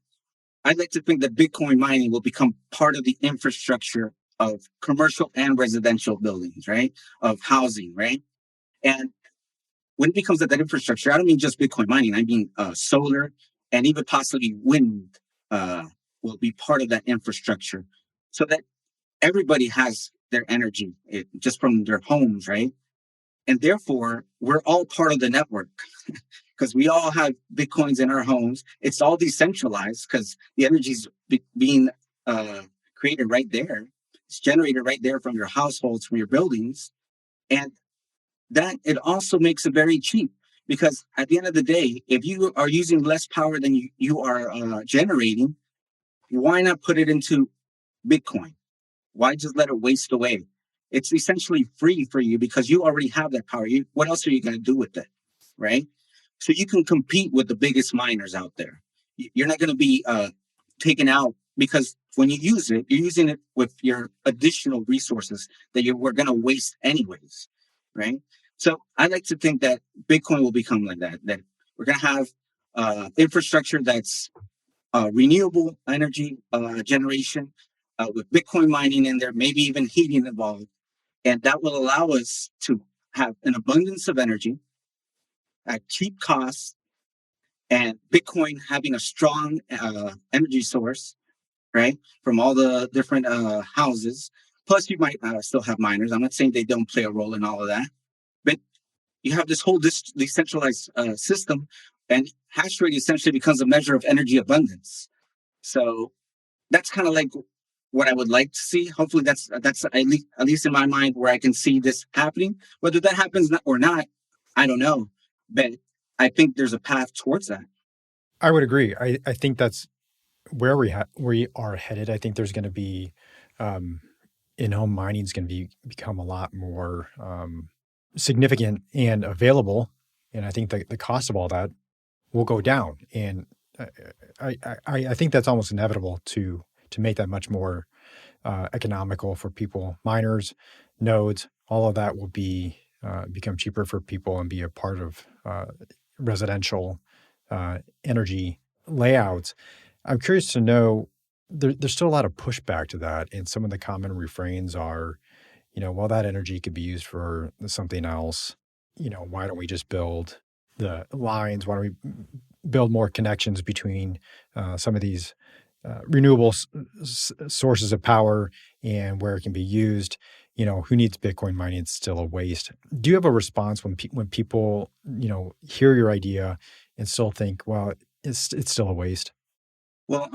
I'd like to think that Bitcoin mining will become part of the infrastructure of commercial and residential buildings, right? Of housing, right? And when it becomes that infrastructure, I don't mean just Bitcoin mining. I mean solar and even possibly wind will be part of that infrastructure, so that everybody has their energy just from their homes, right? And therefore, we're all part of the network because we all have Bitcoins in our homes. It's all decentralized because the energy is being created right there. It's generated right there from your households, from your buildings. And that it also makes it very cheap because at the end of the day, if you are using less power than you are generating, why not put it into Bitcoin? Why just let it waste away? It's essentially free for you because you already have that power. What else are you going to do with it? Right? So you can compete with the biggest miners out there. You're not going to be taken out because when you use it, you're using it with your additional resources that you were going to waste anyways. Right? So I like to think that Bitcoin will become like that we're going to have infrastructure that's renewable energy generation with Bitcoin mining in there, maybe even heating involved. And that will allow us to have an abundance of energy at cheap costs and Bitcoin having a strong energy source, right? From all the different houses. Plus, you might still have miners. I'm not saying they don't play a role in all of that, but you have this whole decentralized system, and hash rate essentially becomes a measure of energy abundance. So that's kind of like what I would like to see. Hopefully, that's at least in my mind where I can see this happening. Whether that happens or not, I don't know, but I think there's a path towards that. I would agree. I think that's where we are headed. I think there's going to be in-home mining is going to become a lot more significant and available, and I think the cost of all that will go down. And I think that's almost inevitable to make that much more economical for people. Miners, nodes, all of that will become cheaper for people and be a part of residential energy layouts. I'm curious to know, there's still a lot of pushback to that, and some of the common refrains are, well, that energy could be used for something else. Why don't we just build the lines? Why don't we build more connections between some of these renewable sources of power and where it can be used? Who needs Bitcoin mining? It's still a waste. Do you have a response when people, hear your idea and still think, well, it's still a waste? Well,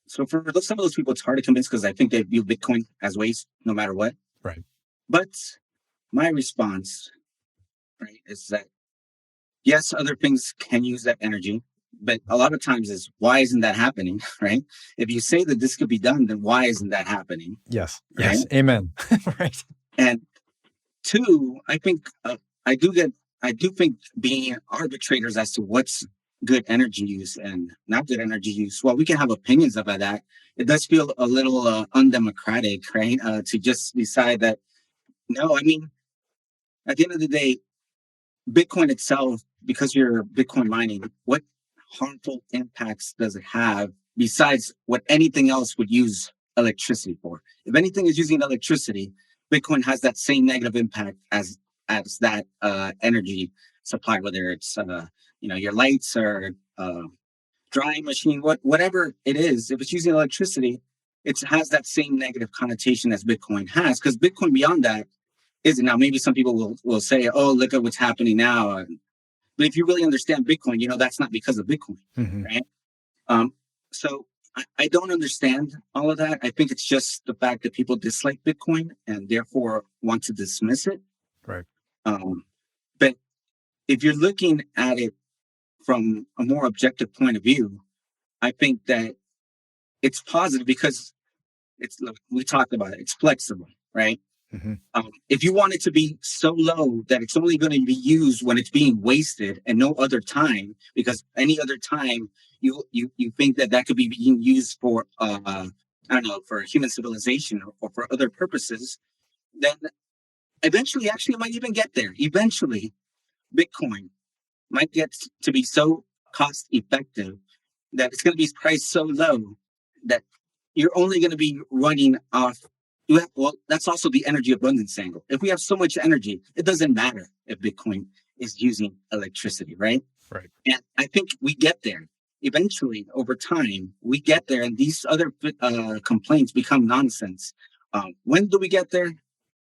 so for some of those people, it's hard to convince because I think they view Bitcoin as waste no matter what. Right. But my response, right, is that yes, other things can use that energy, but a lot of times is why isn't that happening, right? If you say that this could be done, then why isn't that happening? Yes. Right? Yes. Amen. Right. And two, I think I do think being arbitrators as to what's good energy use and not good energy use. Well, we can have opinions about that. It does feel a little undemocratic, right? To just decide that. No, I mean, at the end of the day, Bitcoin itself, because you're Bitcoin mining, what harmful impacts does it have besides what anything else would use electricity for? If anything is using electricity, Bitcoin has that same negative impact as that energy supply, whether it's your lights or drying machine, whatever it is. If it's using electricity, it has that same negative connotation as Bitcoin has, because Bitcoin beyond that isn't. Now, maybe some people will say, oh, look at what's happening now. But if you really understand Bitcoin, that's not because of Bitcoin, right? So I don't understand all of that. I think it's just the fact that people dislike Bitcoin and therefore want to dismiss it. Right. But if you're looking at it from a more objective point of view, I think that it's positive because we talked about it. It's flexible, right? If you want it to be so low that it's only going to be used when it's being wasted and no other time, because any other time you think that could be being used for I don't know, for human civilization or for other purposes, then eventually, actually, it might even get there. Eventually, Bitcoin might get to be so cost effective that it's going to be priced so low that you're only going to be running off. Well, that's also the energy abundance angle. If we have so much energy, it doesn't matter if Bitcoin is using electricity, right? Right. And I think we get there. Eventually, over time, we get there, and these other complaints become nonsense. When do we get there?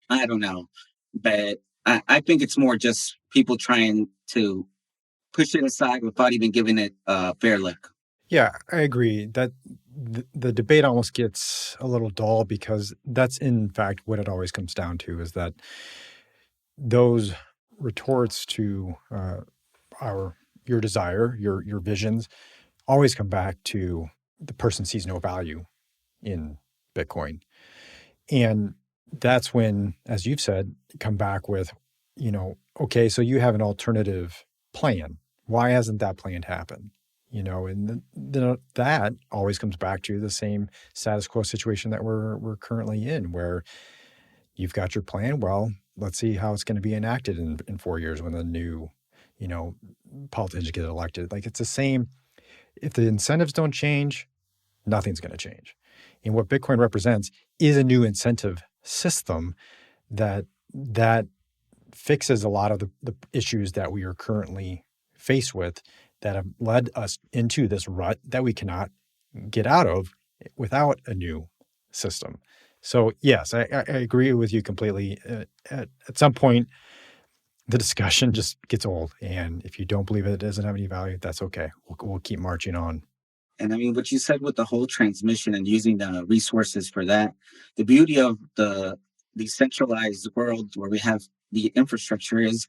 I don't know. But I think it's more just people trying to push it aside without even giving it a fair look. Yeah, I agree that the debate almost gets a little dull, because that's in fact what it always comes down to, is that those retorts to your desire, your visions, always come back to the person sees no value in Bitcoin. And that's when, as you've said, come back with, okay, so you have an alternative plan. Why hasn't that plan happened? And that always comes back to the same status quo situation that we're currently in, where you've got your plan. Well, let's see how it's going to be enacted in 4 years when the new, politicians get elected. Like, it's the same. If the incentives don't change, nothing's going to change. And what Bitcoin represents is a new incentive system that fixes a lot of the issues that we are currently faced with, that have led us into this rut that we cannot get out of without a new system. So yes, I agree with you completely. At some point, the discussion just gets old, and if you don't believe it doesn't have any value, that's okay. We'll keep marching on. And I mean, what you said with the whole transmission and using the resources for that, the beauty of the decentralized world where we have the infrastructure is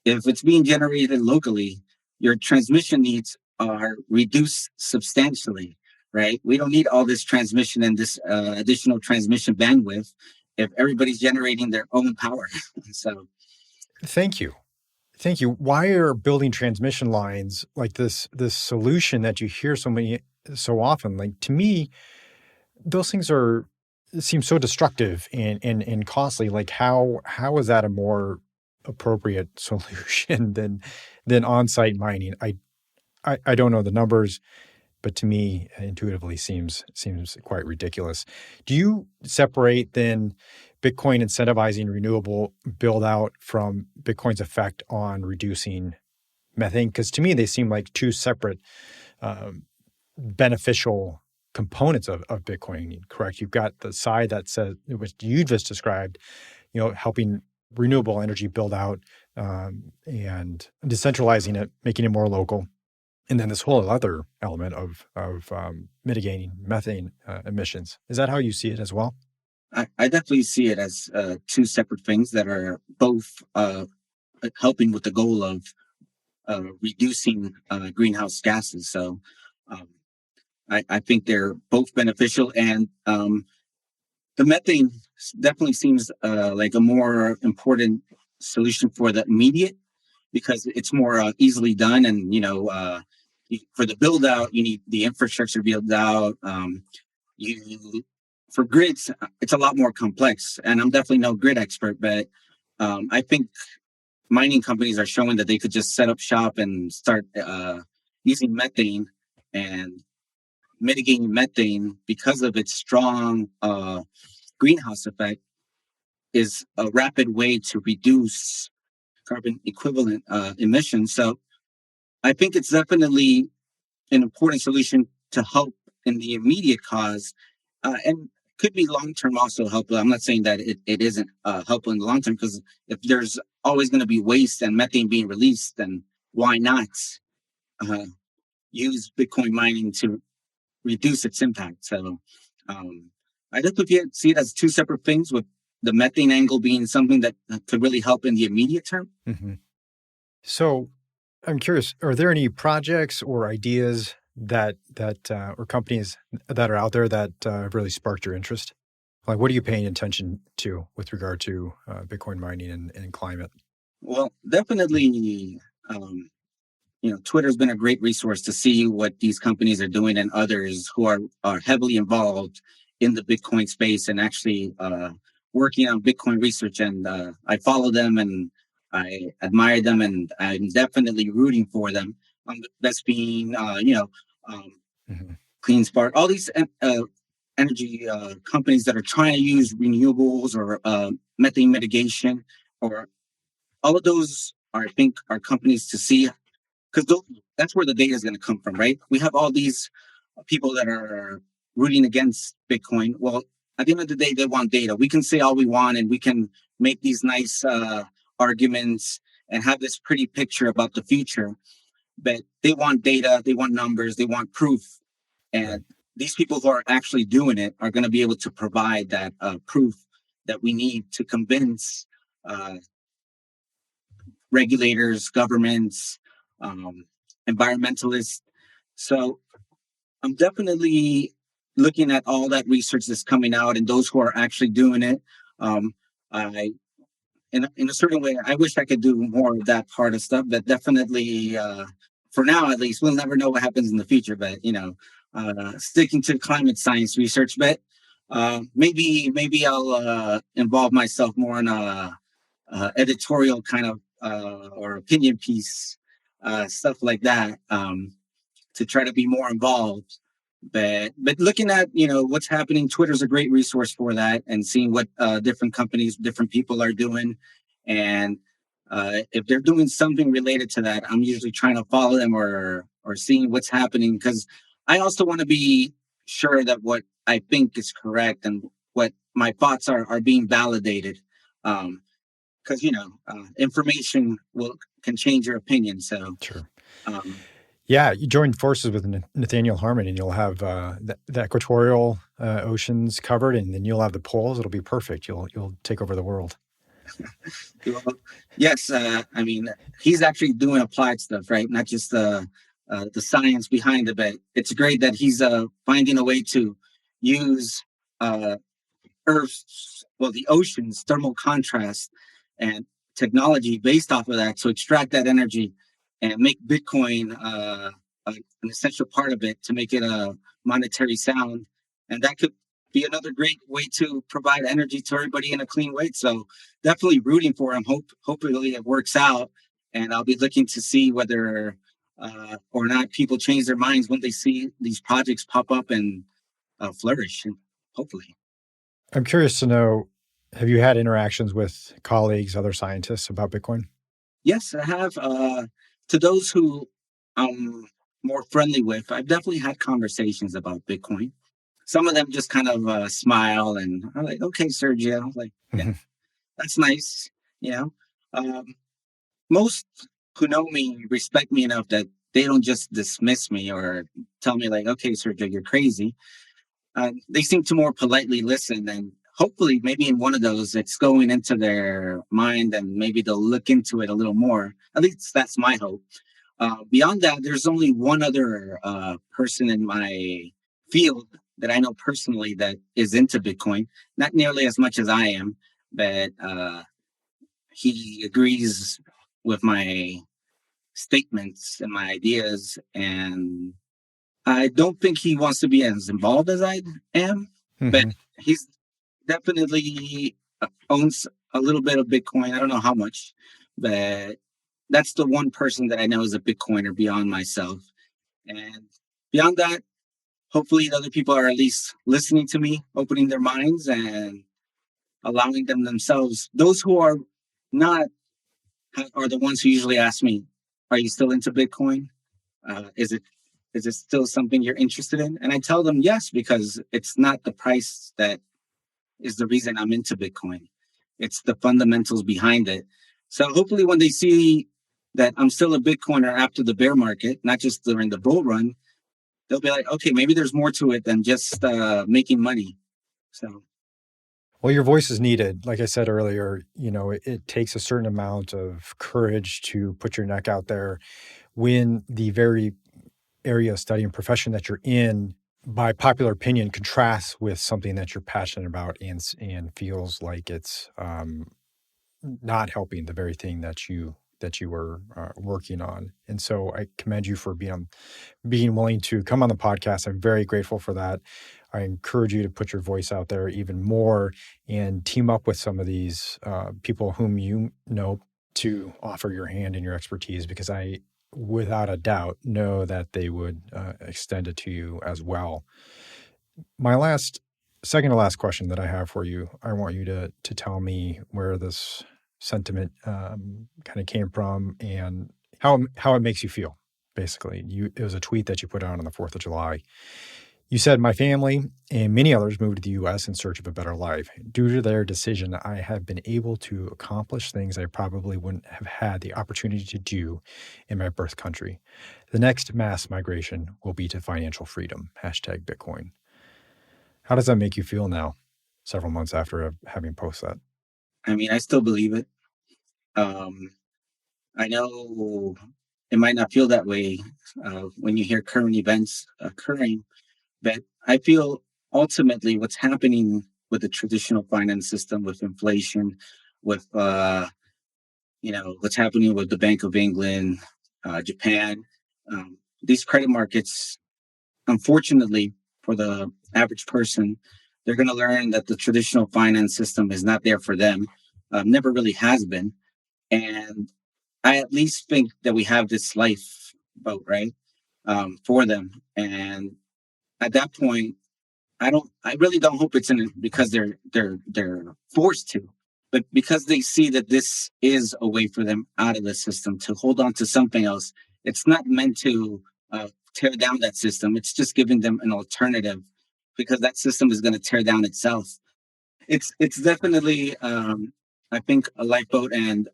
if it's being generated locally, your transmission needs are reduced substantially, right? We don't need all this transmission and this additional transmission bandwidth if everybody's generating their own power. So, Thank you. Thank you. Why are building transmission lines like this solution that you hear so often? Like, to me, those things seem so destructive and costly. Like, how is that a more appropriate solution than on-site mining? I don't know the numbers, but to me, intuitively seems quite ridiculous. Do you separate then Bitcoin incentivizing renewable build out from Bitcoin's effect on reducing methane? Because to me, they seem like two separate beneficial components of Bitcoin. Correct? You've got the side that says, which you just described, helping renewable energy build out and decentralizing it, making it more local. And then this whole other element of mitigating methane emissions. Is that how you see it as well? I definitely see it as two separate things that are both helping with the goal of reducing greenhouse gases. So um, I think they're both beneficial, and the methane definitely seems like a more important solution for the immediate because it's more easily done, and for the build out, you need the infrastructure build out. You For grids, it's a lot more complex, and I'm definitely no grid expert, but I think mining companies are showing that they could just set up shop and start using methane and mitigating methane because of its strong greenhouse effect is a rapid way to reduce carbon equivalent emissions. So I think it's definitely an important solution to help in the immediate cause, and could be long term also helpful. I'm not saying that it isn't helpful in the long term, because if there's always going to be waste and methane being released, then why not uh, use Bitcoin mining to reduce its impact? So I definitely see it as two separate things, with the methane angle being something that could really help in the immediate term. Mm-hmm. So I'm curious, are there any projects or ideas that or companies that are out there that have really sparked your interest? Like, what are you paying attention to with regard to Bitcoin mining and climate? Well, definitely, Twitter's been a great resource to see what these companies are doing, and others who are heavily involved in the Bitcoin space and actually working on Bitcoin research. And I follow them and I admire them, and I'm definitely rooting for them. That's being, um, Mm-hmm. Clean Spark, all these energy companies that are trying to use renewables or methane mitigation, or all of those are, I think, are companies to see, because that's where the data is going to come from, right? We have all these people that are rooting against Bitcoin. Well, at the end of the day, they want data. We can say all we want, and we can make these nice arguments and have this pretty picture about the future, but they want data, they want numbers, they want proof. Right. And these people who are actually doing it are going to be able to provide that proof that we need to convince uh, regulators, governments, um, environmentalists. So I'm definitely looking at all that research that's coming out and those who are actually doing it. I, in a certain way, I wish I could do more of that part of stuff, but definitely, for now at least, we'll never know what happens in the future. But sticking to climate science research, but maybe I'll involve myself more in a editorial kind of or opinion piece, stuff like that, to try to be more involved. But looking at what's happening, Twitter's a great resource for that, and seeing what different companies, different people are doing, and if they're doing something related to that, I'm usually trying to follow them or seeing what's happening, because I also want to be sure that what I think is correct and what my thoughts are being validated. Because information will can change your opinion. So Sure. um, Yeah, you join forces with Nathaniel Harmon, and you'll have the equatorial oceans covered, and then you'll have the poles. It'll be perfect. You'll take over the world. well, yes, I mean he's actually doing applied stuff, right? Not just the science behind it, but it's great that he's finding a way to use uh, the ocean's thermal contrast and technology based off of that to extract that energy and make Bitcoin an essential part of it to make it a monetary sound. And that could be another great way to provide energy to everybody in a clean way. So definitely rooting for him. Hopefully it works out. And I'll be looking to see whether or not people change their minds when they see these projects pop up and flourish. And hopefully. I'm curious to know, have you had interactions with colleagues, other scientists about Bitcoin? Yes, I have. To those who I'm more friendly with, I've definitely had conversations about Bitcoin. Some of them just kind of smile and I'm like, okay, Sergio, like, yeah, Mhm. that's nice. You know, um, most who know me respect me enough that they don't just dismiss me or tell me like, okay, Sergio, you're crazy. They seem to more politely listen and hopefully maybe in one of those it's going into their mind and maybe they'll look into it a little more. At least that's my hope. Beyond that, there's only one other person in my field that I know personally that is into Bitcoin, not nearly as much as I am, but he agrees with my statements and my ideas. And I don't think he wants to be as involved as I am, but Mhm. he's definitely owns a little bit of Bitcoin. I don't know how much, but that's the one person that I know is a Bitcoiner beyond myself. And beyond that, hopefully the other people are at least listening to me, opening their minds and allowing them themselves. Those who are not are the ones who usually ask me, "Are you still into Bitcoin? Is it still something you're interested in?" And I tell them yes because it's not the price that is the reason I'm into Bitcoin. It's the fundamentals behind it. So hopefully when they see that I'm still a Bitcoiner after the bear market, not just during the bull run, they'll be like, okay, maybe there's more to it than just making money. So Well, your voice is needed. Like I said earlier, it takes a certain amount of courage to put your neck out there when the very area of study and profession that you're in, by popular opinion, contrasts with something that you're passionate about and feels like it's not helping the very thing that you were working on. And so I commend you for being willing to come on the podcast. I'm very grateful for that. I encourage you to put your voice out there even more and team up with some of these people whom you know to offer your hand and your expertise, because I, without a doubt, know that they would extend it to you as well. My second to last question that I have for you, I want you to tell me where this sentiment kind of came from and how it makes you feel. Basically, it was a tweet that you put out on the 4th of July. You said, "My family and many others moved to the U.S. in search of a better life. Due to their decision, I have been able to accomplish things I probably wouldn't have had the opportunity to do in my birth country. The next mass migration will be to financial freedom. Hashtag Bitcoin." How does that make you feel now, several months after having posted that? I mean, I still believe it. Um, I know it might not feel that way when you hear current events occurring, but I feel ultimately what's happening with the traditional finance system, with inflation, with what's happening with the Bank of England, Japan. These credit markets, unfortunately, for the average person, they're going to learn that the traditional finance system is not there for them. Never really has been, and I at least think that we have this lifeboat, right, for them. And at that point, I really don't hope it's in because they're forced to, but because they see that this is a way for them out of the system to hold on to something else. It's not meant to tear down that system. It's just giving them an alternative because that system is going to tear down itself. It's definitely, I think, a lifeboat, and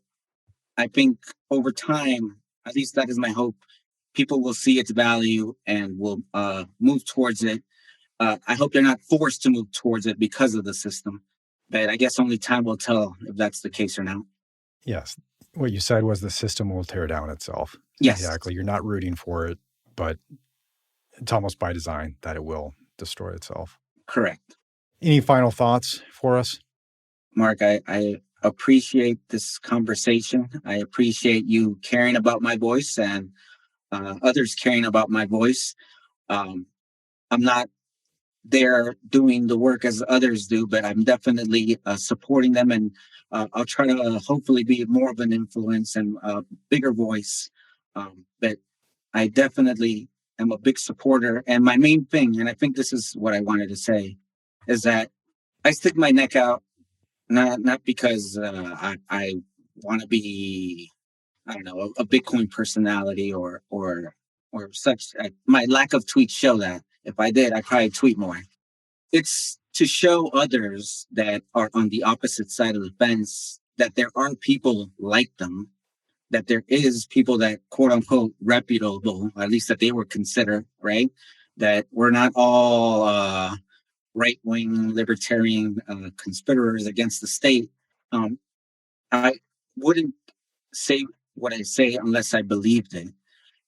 I think over time, at least that is my hope, people will see its value and will move towards it. I hope they're not forced to move towards it because of the system, but I guess only time will tell if that's the case or not. Yes. What you said was the system will tear down itself. Yes. Exactly. You're not rooting for it, but it's almost by design that it will destroy itself. Correct. Any final thoughts for us? Mark, I appreciate this conversation. I appreciate you caring about my voice and others caring about my voice. I'm not there doing the work as others do, but I'm definitely supporting them, and I'll try to hopefully be more of an influence and a bigger voice. But I definitely am a big supporter, and my main thing, and I think this is what I wanted to say, is that I stick my neck out not because I want to be, I don't know, a Bitcoin personality or such. My lack of tweets show that. If I did, I'd probably tweet more. It's to show others that are on the opposite side of the fence that there are people like them, that there is people that quote unquote reputable, at least that they were considered, right? That we're not all right wing libertarian conspirators against the state. I wouldn't say what I say unless I believed it.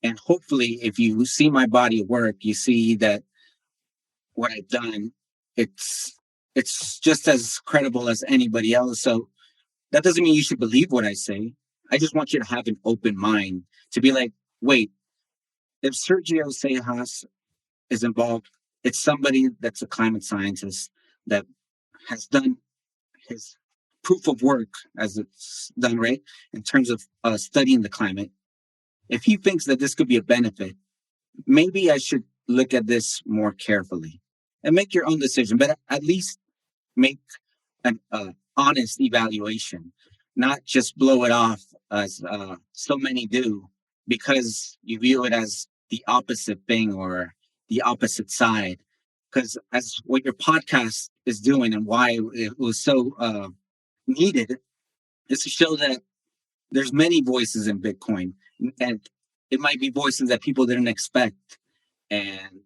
And hopefully, if you see my body of work, you see that what I've done, it's just as credible as anybody else. So that doesn't mean you should believe what I say. I just want you to have an open mind to be like, wait, if Sergio Sejas is involved, it's somebody that's a climate scientist that has done his proof of work, as it's done, right, in terms of studying the climate. If he thinks that this could be a benefit, maybe I should look at this more carefully and make your own decision, but at least make an honest evaluation, not just blow it off as so many do because you view it as the opposite thing or the opposite side. Because as what your podcast is doing and why it was so needed is to show that there's many voices in Bitcoin, and it might be voices that people didn't expect. And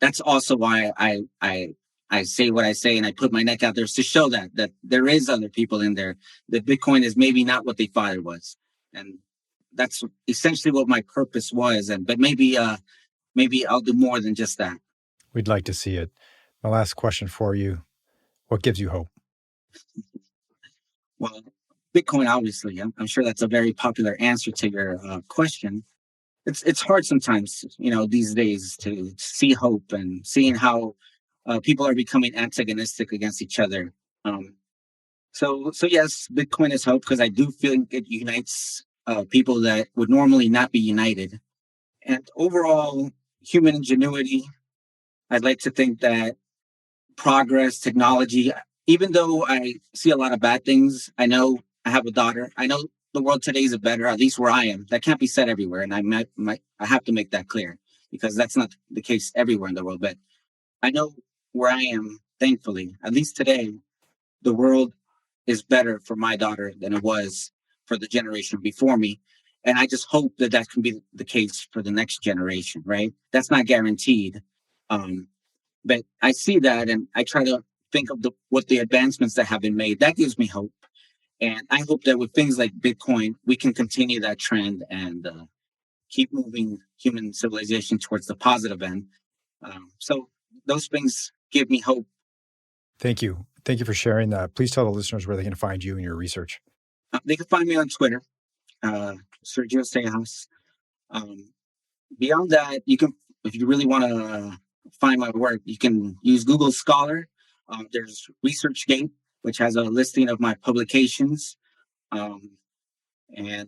that's also why I say what I say and I put my neck out there is to show that there is other people in there, that Bitcoin is maybe not what they thought it was. And that's essentially what my purpose was. And but maybe I'll do more than just that. We'd like to see it. My last question for you, what gives you hope? Well, Bitcoin, obviously, I'm sure that's a very popular answer to your question. It's hard sometimes, these days to see hope and seeing how people are becoming antagonistic against each other. So yes, Bitcoin is hope because I do feel it unites people that would normally not be united. And overall, human ingenuity. I'd like to think that progress, technology, even though I see a lot of bad things, I know I have a daughter. I know the world today is better, at least where I am. That can't be said everywhere. And I have to make that clear because that's not the case everywhere in the world. But I know where I am, thankfully, at least today, the world is better for my daughter than it was for the generation before me. And I just hope that that can be the case for the next generation, right? That's not guaranteed. But I see that and I try to think of what the advancements that have been made. That gives me hope. And I hope that with things like Bitcoin, we can continue that trend and keep moving human civilization towards the positive end. So those things give me hope. Thank you. Thank you for sharing that. Please tell the listeners where they can find you and your research. They can find me on Twitter, Sergio Sejas. Beyond that, you can, if you really want to find my work, you can use Google Scholar. There's ResearchGate, which has a listing of my publications. And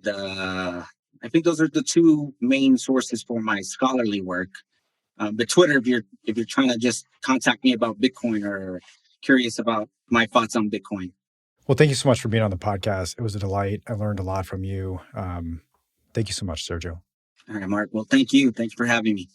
I think those are the two main sources for my scholarly work. But Twitter, if you're trying to just contact me about Bitcoin or curious about my thoughts on Bitcoin. Well, thank you so much for being on the podcast. It was a delight. I learned a lot from you. Thank you so much, Sergio. All right, Mark. Well, thank you. Thanks for having me.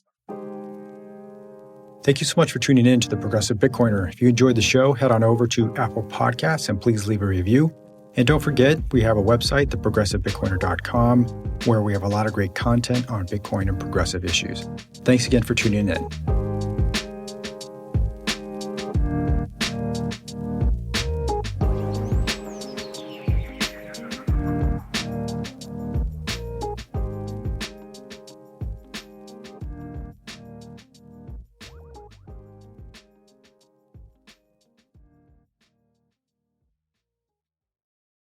Thank Thank you so much for tuning in to The Progressive Bitcoiner. If you enjoyed the show, head on over to Apple Podcasts and please leave a review. And don't forget, we have a website, theprogressivebitcoiner.com, where we have a lot of great content on Bitcoin and progressive issues. Thanks again for tuning in.